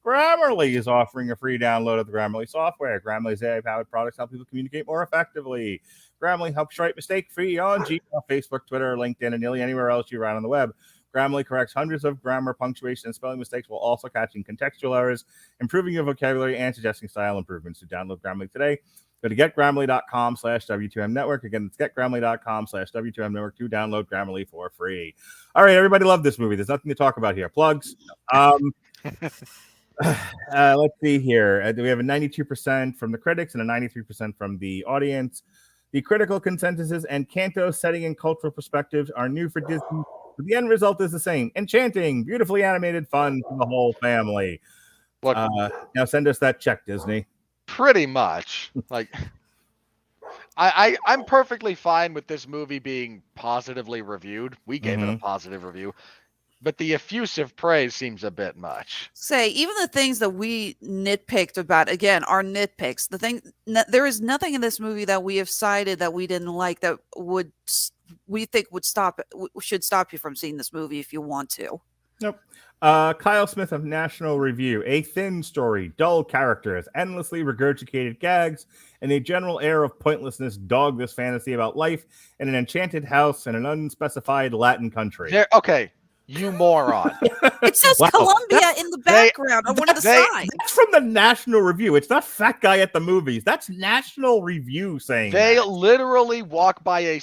Grammarly is offering a free download of the Grammarly software. Grammarly's AI-powered products help people communicate more effectively. Grammarly helps write mistake-free on Gmail, Facebook, Twitter, LinkedIn, and nearly anywhere else you write on the web. Grammarly corrects hundreds of grammar, punctuation, and spelling mistakes while also catching contextual errors, improving your vocabulary, and suggesting style improvements. To download Grammarly today, go to getgrammarly.com/W2M network. Again, it's getgrammarly.com/W2M network to download Grammarly for free. All right, everybody loved this movie. There's nothing to talk about here. Plugs. Let's see here. We have a 92% from the critics and a 93% from the audience. The critical consensus is Encanto's setting and cultural perspectives are new for Disney, but the end result is the same. Enchanting, beautifully animated fun for the whole family. Look, now send us that check, Disney. pretty much. Like I'm perfectly fine with this movie being positively reviewed. We gave it a positive review. But the effusive praise seems a bit much. Say, even the things that we nitpicked about, again, are nitpicks. There is nothing in this movie that we have cited that we didn't like that we think should stop you from seeing this movie if you want to. Nope. Kyle Smith of National Review. A thin story, dull characters, endlessly regurgitated gags, and a general air of pointlessness dog this fantasy about life in an enchanted house in an unspecified Latin country. Okay, you moron. It says Wow, Columbia in the background on one of the signs. That's from the National Review. It's not Fat Guy at the Movies. That's National Review saying They that. literally walk by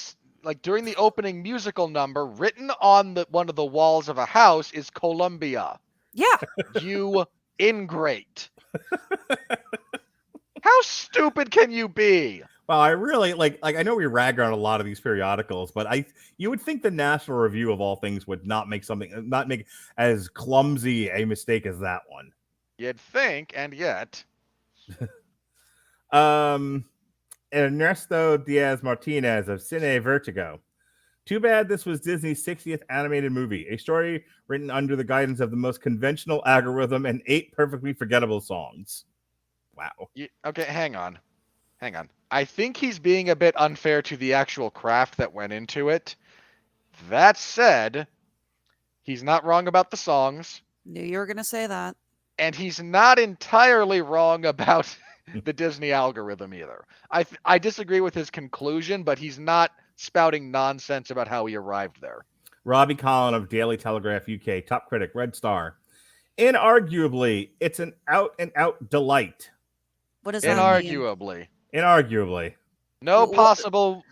during the opening musical number, written on one of the walls of a house is Columbia. Yeah. You ingrate. How stupid can you be? Well, I really like I know we rag on a lot of these periodicals, but you would think the National Review of all things would not make as clumsy a mistake as that one. You'd think, and yet. Ernesto Diaz Martinez of Cine Vertigo. Too bad this was Disney's 60th animated movie, a story written under the guidance of the most conventional algorithm and 8 perfectly forgettable songs. Wow. Okay, hang on. I think he's being a bit unfair to the actual craft that went into it. That said, he's not wrong about the songs. Knew you were going to say that. And he's not entirely wrong about the Disney algorithm either. I disagree with his conclusion, but he's not spouting nonsense about how he arrived there. Robbie Collin of Daily Telegraph UK, top critic, Red Star. Inarguably, it's an out-and-out delight. What does that mean? Inarguably. No possible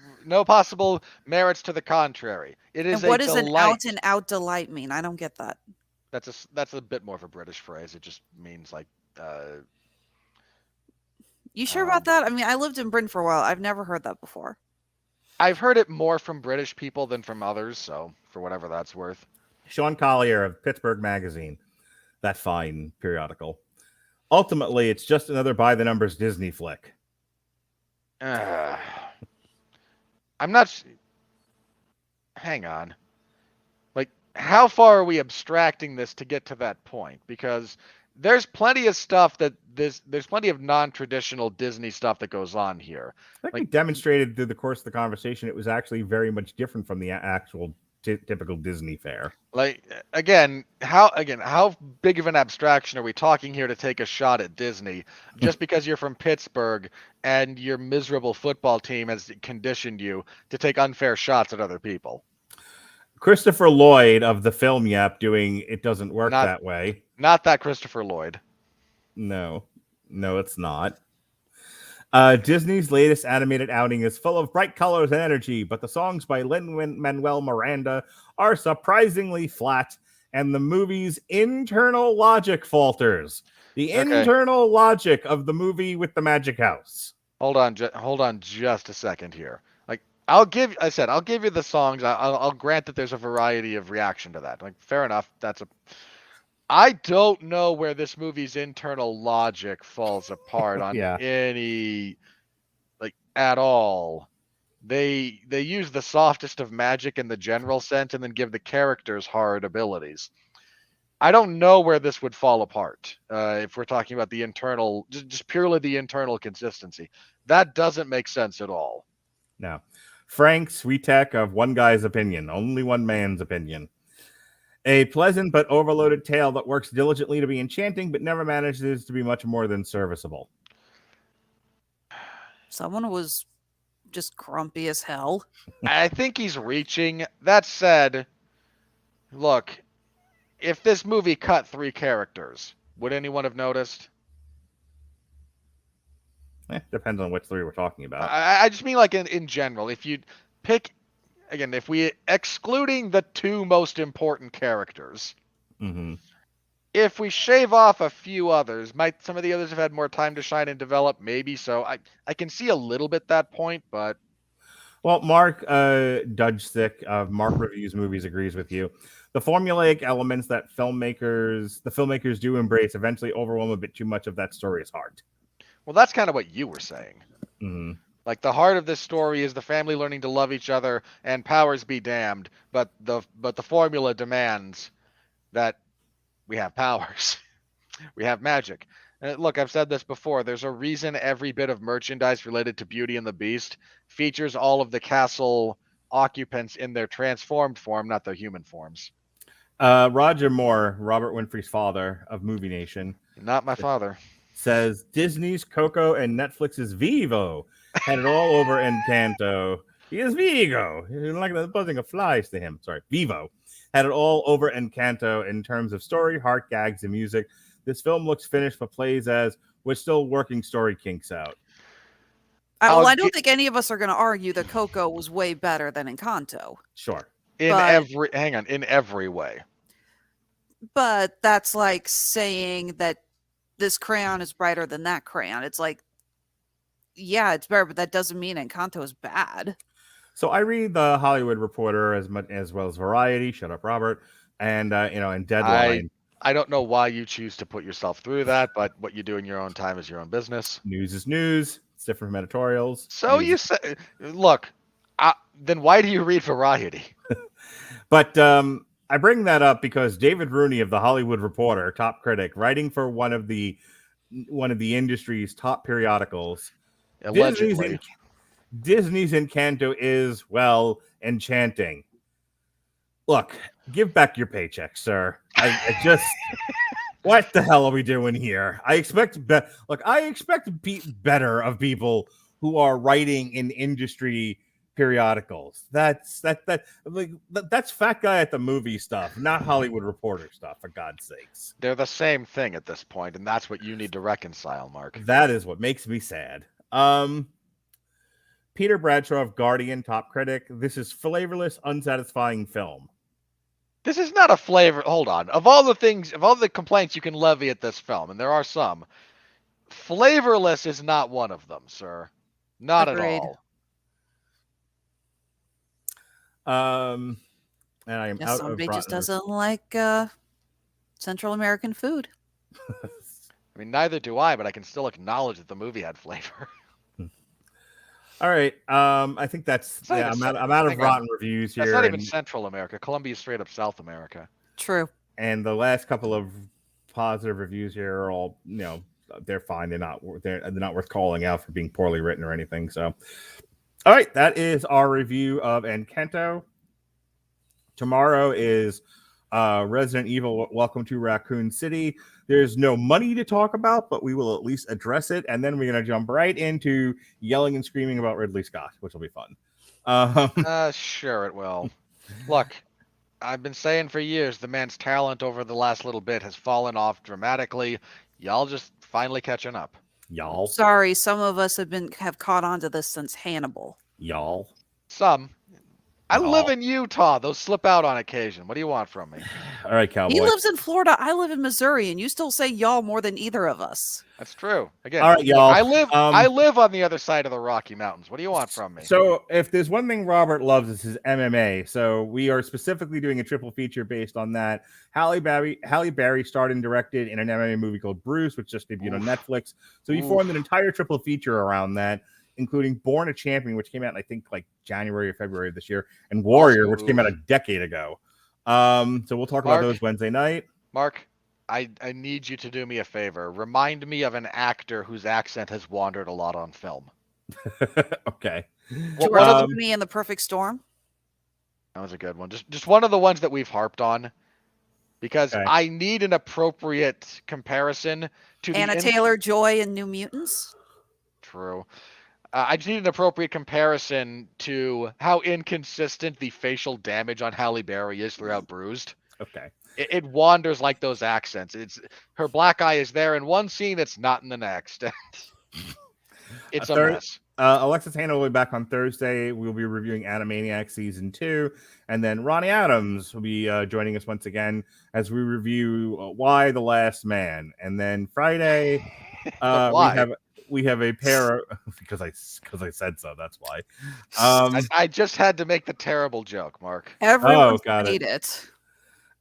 merits to the contrary. It is and what a does delight. an out-and-out delight mean? I don't get that. That's a bit more of a British phrase. It just means like. You sure about that? I mean, I lived in Britain for a while. I've never heard that before. I've heard it more from British people than from others, so for whatever that's worth. Sean Collier of Pittsburgh Magazine, that fine periodical. Ultimately, it's just another by-the-numbers Disney flick. I'm not. hang on. Like, how far are we abstracting this to get to that point? Because there's plenty of stuff there's plenty of non-traditional Disney stuff that goes on here. I think we demonstrated through the course of the conversation it was actually very much different from the actual typical Disney fare. Like, again, how big of an abstraction are we talking here to take a shot at Disney? Just because you're from Pittsburgh and your miserable football team has conditioned you to take unfair shots at other people. Christopher Lloyd of the Film Yap doing It Doesn't Work That Way. Not that Christopher Lloyd. No, it's not. Disney's latest animated outing is full of bright colors and energy, but the songs by Lin-Manuel Miranda are surprisingly flat, and the movie's internal logic falters. The internal logic of the movie with the magic house. Hold on just a second here. Like, I'll give you the songs. I'll grant that there's a variety of reaction to that. Like, fair enough. I don't know where this movie's internal logic falls apart on any, like, at all. They use the softest of magic in the general sense and then give the characters hard abilities. I don't know where this would fall apart if we're talking about the internal, just purely the internal consistency. That doesn't make sense at all. No. Frank Switek of One Guy's Opinion, only one man's opinion. A pleasant but overloaded tale that works diligently to be enchanting, but never manages to be much more than serviceable. Someone was just grumpy as hell. I think he's reaching. That said, look, if this movie cut 3 characters, would anyone have noticed? Depends on which 3 we're talking about. I just mean, like, in general, if you pick... Again, if we excluding the 2 most important characters, if we shave off a few others, might some of the others have had more time to shine and develop? Maybe so. I can see a little bit that point, but well, Mark Dudgesick of Mark Reviews Movies agrees with you. The formulaic elements that the filmmakers do embrace eventually overwhelm a bit too much of that story's heart. Well, that's kind of what you were saying. Mm-hmm. Like, the heart of this story is the family learning to love each other and powers be damned, but the formula demands that we have powers. We have magic. Look, I've said this before. There's a reason every bit of merchandise related to Beauty and the Beast features all of the castle occupants in their transformed form, not their human forms. Roger Moore, Robert Winfree's father of Movie Nation. Not my father. Says Disney's Coco and Netflix's Vivo had it all over Encanto. He is Vigo. He's like the buzzing of flies to him. Sorry, Vivo had it all over Encanto in terms of story, heart, gags, and music. This film looks finished, but plays as we're still working story kinks out. I don't think any of us are going to argue that Coco was way better than Encanto. Sure. In every way. But that's like saying that this crayon is brighter than that crayon. It's like, yeah, it's better, but that doesn't mean Encanto is bad. So I read the Hollywood Reporter as well as Variety. Shut up, Robert. And and Deadline. I don't know why you choose to put yourself through that, but what you do in your own time is your own business. News is news. It's different from editorials. So you say, look, then why do you read Variety? But I bring that up because David Rooney of the Hollywood Reporter, top critic, writing for one of the industry's top periodicals, allegedly, Disney's Encanto is, well, enchanting. Look, give back your paycheck, sir. I just, what the hell are we doing here? I expect better of people who are writing in industry periodicals. That's fat guy at the movie stuff, not Hollywood Reporter stuff, for God's sakes. They're the same thing at this point, and that's what you need to reconcile, Mark. That is what makes me sad. Peter Bradshaw of Guardian, top critic. This is flavorless, unsatisfying film. This is not a flavor. Hold on. Of all the complaints you can levy at this film, and there are some, flavorless is not one of them, sir. Not Agreed. at all. And I am out somebody of just doesn't like Central American food. I mean, neither do I, but I can still acknowledge that the movie had flavor. All right. I think that's not yeah. even I'm out of hang on. rotten reviews here. That's not even and, Central America. Colombia's straight up South America. True. and the last couple of positive reviews here are all they're fine. They're not worth calling out for being poorly written or anything. So, all right, that is our review of Encanto. Tomorrow is Resident Evil: Welcome to Raccoon City. There's no money to talk about, but we will at least address it, and then we're going to jump right into yelling and screaming about Ridley Scott, which will be fun. Sure it will. Look, I've been saying for years the man's talent over the last little bit has fallen off dramatically. Y'all just finally catching up. Y'all. Sorry, some of us have caught on to this since Hannibal. Y'all. Some. I Y'all. live in Utah. Those slip out on occasion. What do you want from me? All right, Cowboy. He lives in Florida. I live in Missouri, and you still say y'all more than either of us. That's true. Again, All right, y'all. I live on the other side of the Rocky Mountains. What do you want from me? So, if there's one thing Robert loves, it's his MMA. So, we are specifically doing a triple feature based on that. Halle Berry starred and directed in an MMA movie called Bruce, which just debuted on Netflix. So, we formed an entire triple feature around that, including Born a Champion, which came out, I think, like January or February of this year, and Warrior, which came out a decade ago. So, we'll talk about those Wednesday night. Mark, I need you to do me a favor. Remind me of an actor whose accent has wandered a lot on film. Okay. George Clooney in The Perfect Storm. That was a good one. Just one of the ones that we've harped on, because I need an appropriate comparison to Anna Taylor-Joy in New Mutants. True. I just need an appropriate comparison to how inconsistent the facial damage on Halle Berry is throughout Bruised. Okay. It wanders like those accents. It's her black eye is there in one scene, it's not in the next. It's a mess. Alexis Hejna will be back on Thursday. We'll be reviewing Animaniacs Season 2. And then Ronnie Adams will be joining us once again as we review Why the Last Man. And then Friday, we have a pair of, because I said so. That's why. I just had to make the terrible joke, Mark. Everyone made it.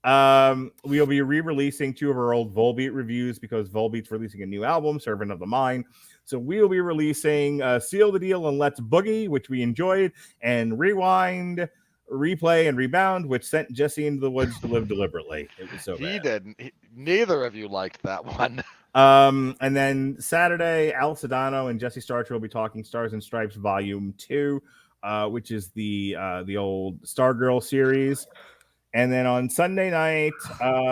We'll be re-releasing 2 of our old Volbeat reviews because Volbeat's releasing a new album, Servant of the Mind. So we'll be releasing Seal the Deal and Let's Boogie, which we enjoyed, and Rewind, Replay, and Rebound, which sent Jesse into the woods to live deliberately. It was so bad. He didn't. Neither of you liked that one. And then Saturday, Al Sedano and Jesse Starcher will be talking Stars and Stripes Volume 2, which is the old Stargirl series. And then on Sunday night,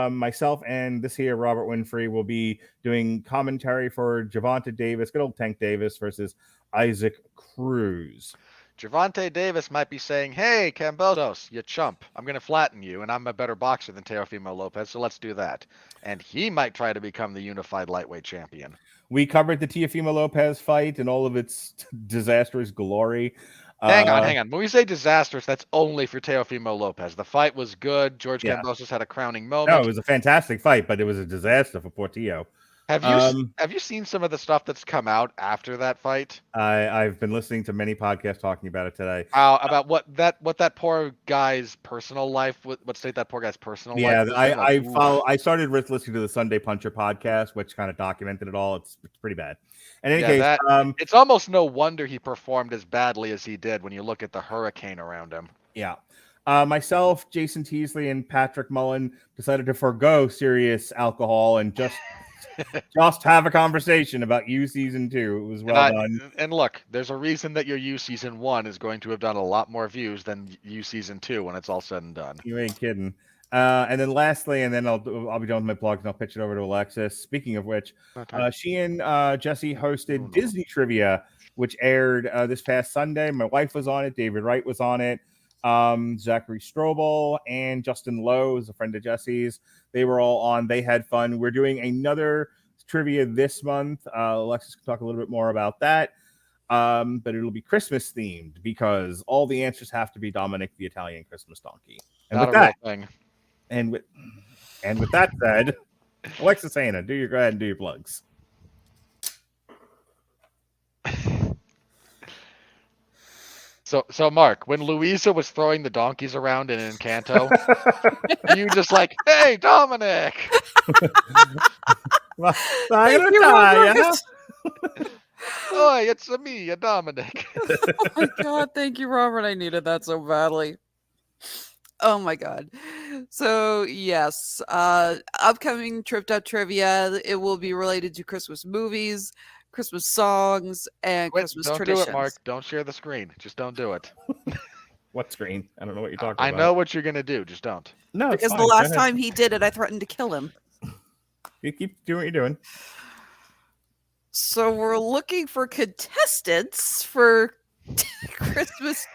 myself and this here Robert Winfree will be doing commentary for Gervonta Davis, good old Tank Davis versus Isaac Cruz. Gervonta Davis might be saying, "Hey, Cambosos, you chump! I'm going to flatten you, and I'm a better boxer than Teofimo Lopez, so let's do that." And he might try to become the unified lightweight champion. We covered the Teofimo Lopez fight and all of its disastrous glory. Hang on. When we say disastrous, that's only for Teofimo Lopez. The fight was good. George Cambosos had a crowning moment. No, it was a fantastic fight, but it was a disaster for Portillo. Have you seen some of the stuff that's come out after that fight? I've been listening to many podcasts talking about it today. About what that poor guy's personal life, what state that poor guy's personal life was. I started listening to the Sunday Puncher podcast, which kind of documented it all. It's pretty bad. In any case, it's almost no wonder he performed as badly as he did when you look at the hurricane around him. Yeah. Myself, Jason Teasley, and Patrick Mullen decided to forego serious alcohol and just have a conversation about You Season 2. It was well done. And look, there's a reason that your You Season 1 is going to have done a lot more views than You Season 2 when it's all said and done. You ain't kidding. And then lastly, and then I'll be done with my plugs and I'll pitch it over to Alexis. Speaking of which, she and Jesse hosted Disney Trivia, which aired this past Sunday. My wife was on it. David Wright was on it. Zachary Strobel and Justin Lowe is a friend of Jesse's. They were all on. They had fun. We're doing another trivia this month. Alexis can talk a little bit more about that. But it'll be Christmas themed because all the answers have to be Dominic the Italian Christmas donkey. And Not with a that, real thing. And with that said, Alexis Hejna, go ahead and do your plugs. So Mark, when Louisa was throwing the donkeys around in Encanto, you just like, "Hey, Dominic!" Oi, it's me, Dominic. Oh my god, thank you, Robert. I needed that so badly. Oh my god. So yes, upcoming Tripped Up Trivia, it will be related to Christmas movies, Christmas songs, and Wait, Christmas don't traditions. do it, Mark. Don't share the screen. Just don't do it. What screen? I don't know what you're talking I about. know what you're gonna do. Just don't. No, it's Because fine. the Go last ahead. time he did it, I threatened to kill him. You keep doing what you're doing. So we're looking for contestants for Christmas.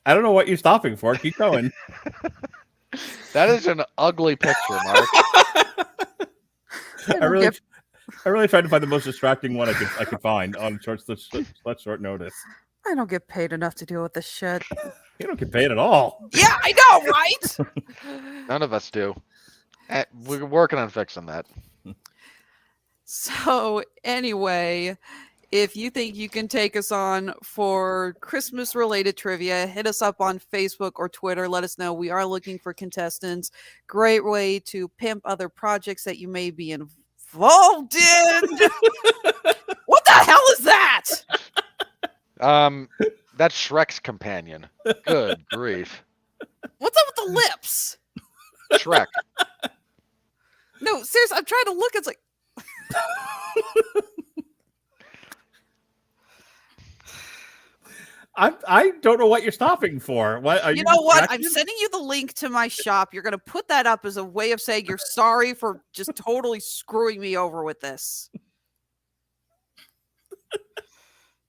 I don't know what you're stopping for. Keep going. That is an ugly picture, Mark. I really tried to find the most distracting one I could find on such short notice. I don't get paid enough to deal with this shit. You don't get paid at all. Yeah, I know, right? None of us do. We're working on fixing that. So anyway, if you think you can take us on for Christmas related trivia, hit us up on Facebook or Twitter. Let us know. We are looking for contestants. Great way to pimp other projects that you may be involved in. What the hell is that? That's Shrek's companion. Good grief. What's up with the lips? Shrek. No, seriously, I'm trying to look. It's like I don't know what you're stopping for. What are you know what? I'm distracted? sending you the link to my shop. You're gonna put that up as a way of saying you're sorry for just totally screwing me over with this.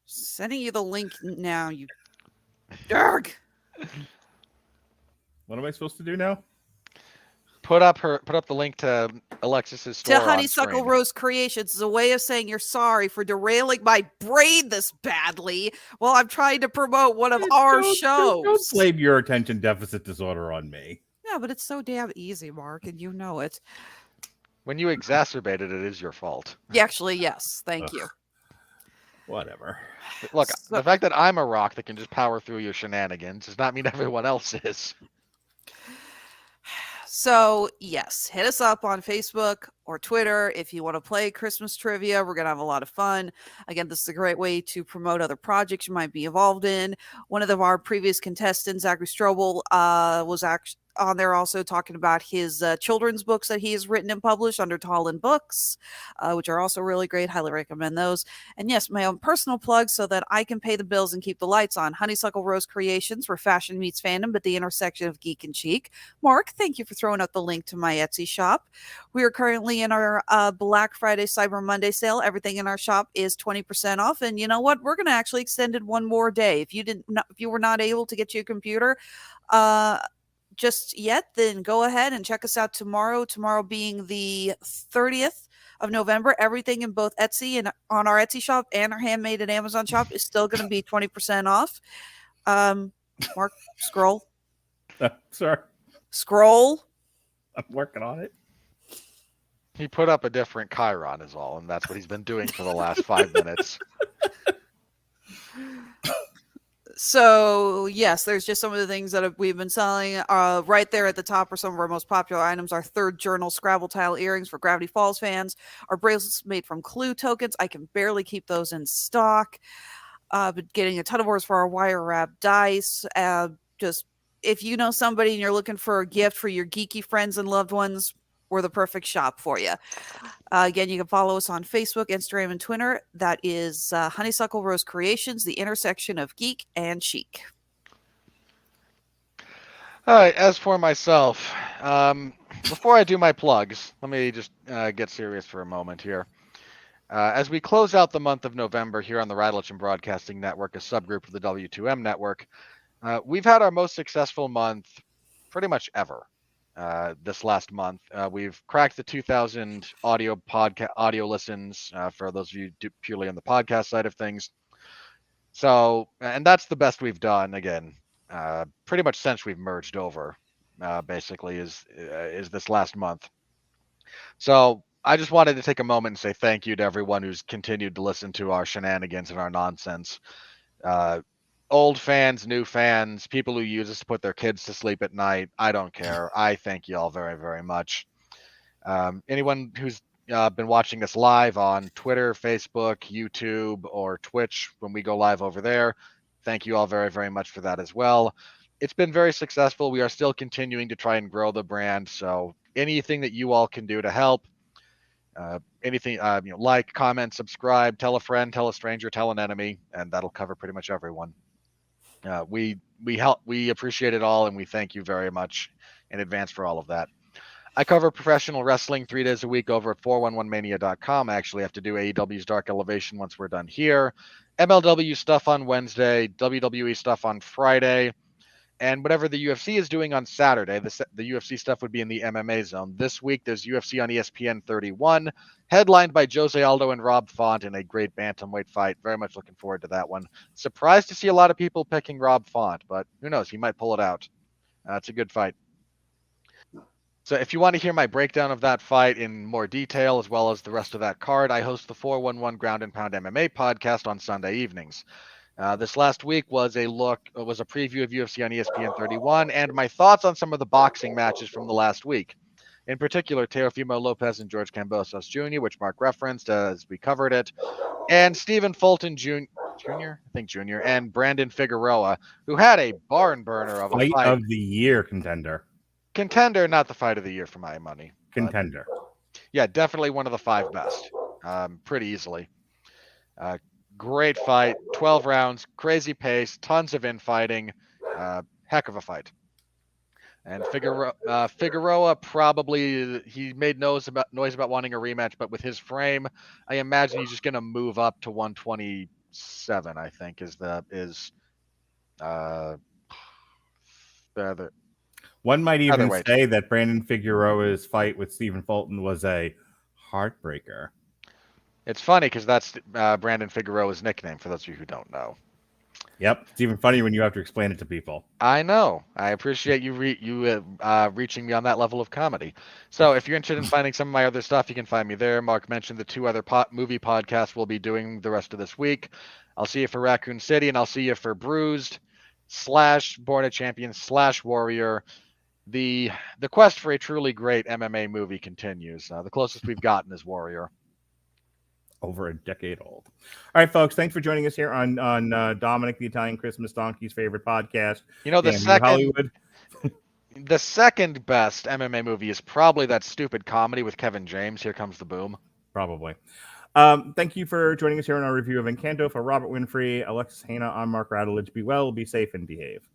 Sending you the link now, you Derg. What am I supposed to do now? Put up the link to Alexis's store To on Honeysuckle screen. Rose Creations is a way of saying you're sorry for derailing my brain this badly while I'm trying to promote one of our shows. Don't blame your attention deficit disorder on me. Yeah, but it's so damn easy, Mark, and you know it. When you exacerbate it, it is your fault. Actually, yes. Thank you. Whatever. Look, So- the fact that I'm a rock that can just power through your shenanigans does not mean everyone else is. So, yes, hit us up on Facebook or Twitter if you want to play Christmas trivia. We're going to have a lot of fun. Again, this is a great way to promote other projects you might be involved in. One of our previous contestants, Zachary Strobel, was actually on there also talking about his children's books that he has written and published under Tallinn Books, which are also really great. Highly recommend those. And yes, my own personal plug so that I can pay the bills and keep the lights on. Honeysuckle Rose Creations, where fashion meets fandom at the intersection of geek and chic. Mark, thank you for throwing up the link to my Etsy shop. We are currently in our Black Friday Cyber Monday sale. Everything in our shop is 20% off. And you know what? We're going to actually extend it one more day. If you were not able to get your computer, just yet, then go ahead and check us out tomorrow. Tomorrow being the 30th of November. Everything in both Etsy and on our Etsy shop and our Handmade at Amazon shop is still going to be 20% off. Mark, scroll. Sorry. Scroll. I'm working on it. He put up a different Chiron is all, and that's what he's been doing for the last 5 minutes. So, yes, there's just some of the things that we've been selling. Right there at the top are some of our most popular items. Our third journal Scrabble tile earrings for Gravity Falls fans. Our bracelets made from Clue tokens. I can barely keep those in stock. But getting a ton of orders for our wire wrap dice. Just if you know somebody and you're looking for a gift for your geeky friends and loved ones, we're the perfect shop for you. Again, you can follow us on Facebook, Instagram, and Twitter. That is Honeysuckle Rose Creations, the intersection of geek and chic. All right, as for myself, before I do my plugs, let me just get serious for a moment here. As we close out the month of November here on the Radulich and Broadcasting Network, a subgroup of the W2M network, we've had our most successful month pretty much ever. This last month, we've cracked the 2,000 audio listens for those of you purely on the podcast side of things. So, and that's the best we've done again, pretty much since we've merged over. Basically, is this last month. So, I just wanted to take a moment and say thank you to everyone who's continued to listen to our shenanigans and our nonsense. Old fans, new fans, people who use us to put their kids to sleep at night. I don't care. I thank you all very, very much. Anyone who's been watching us live on Twitter, Facebook, YouTube, or Twitch when we go live over there, thank you all very, very much for that as well. It's been very successful. We are still continuing to try and grow the brand. So anything that you all can do to help, anything, like, comment, subscribe, tell a friend, tell a stranger, tell an enemy, and that'll cover pretty much everyone. We appreciate it all, and we thank you very much in advance for all of that. I cover professional wrestling 3 days a week over at 411mania.com. I actually have to do AEW's Dark Elevation once we're done here. MLW stuff on Wednesday, WWE stuff on Friday, and whatever the UFC is doing on Saturday. The UFC stuff would be in the MMA zone. This week, there's UFC on ESPN 31, headlined by Jose Aldo and Rob Font in a great bantamweight fight. Very much looking forward to that one. Surprised to see a lot of people picking Rob Font, but who knows? He might pull it out. It's a good fight. So if you want to hear my breakdown of that fight in more detail, as well as the rest of that card, I host the 411 Ground and Pound MMA podcast on Sunday evenings. This last week was a preview of UFC on ESPN 31 and my thoughts on some of the boxing matches from the last week. In particular, Teofimo Lopez and George Kambosos Jr., which Mark referenced as we covered it, and Stephen Fulton Jr., and Brandon Figueroa, who had a barn burner of a fight. Fight of the year contender. Contender, not the fight of the year for my money. Contender. Yeah, definitely one of the 5 best. Pretty easily. Great fight, 12 rounds, crazy pace, tons of infighting, heck of a fight. And Figueroa probably, he made noise about wanting a rematch, but with his frame, I imagine he's just going to move up to 127. I think is One might even say that Brandon Figueroa's fight with Stephen Fulton was a heartbreaker. It's funny because that's Brandon Figueroa's nickname, for those of you who don't know. Yep, it's even funny when you have to explain it to people. I know. I appreciate you reaching me on that level of comedy. So if you're interested in finding some of my other stuff, you can find me there. Mark mentioned the 2 other movie podcasts we'll be doing the rest of this week. I'll see you for Raccoon City, and I'll see you for Bruised / Born a Champion / Warrior. The quest for a truly great MMA movie continues. The closest we've gotten is Warrior. Over a decade old. All right, folks, thanks for joining us here on Dominic the Italian Christmas Donkey's favorite podcast. You know, the second best MMA movie is probably that stupid comedy with Kevin James, Here Comes the Boom. Probably. Thank you for joining us here on our review of Encanto. For Robert Winfree, Alexis, Hejna, I'm Mark Radulich. Be well, be safe, and behave.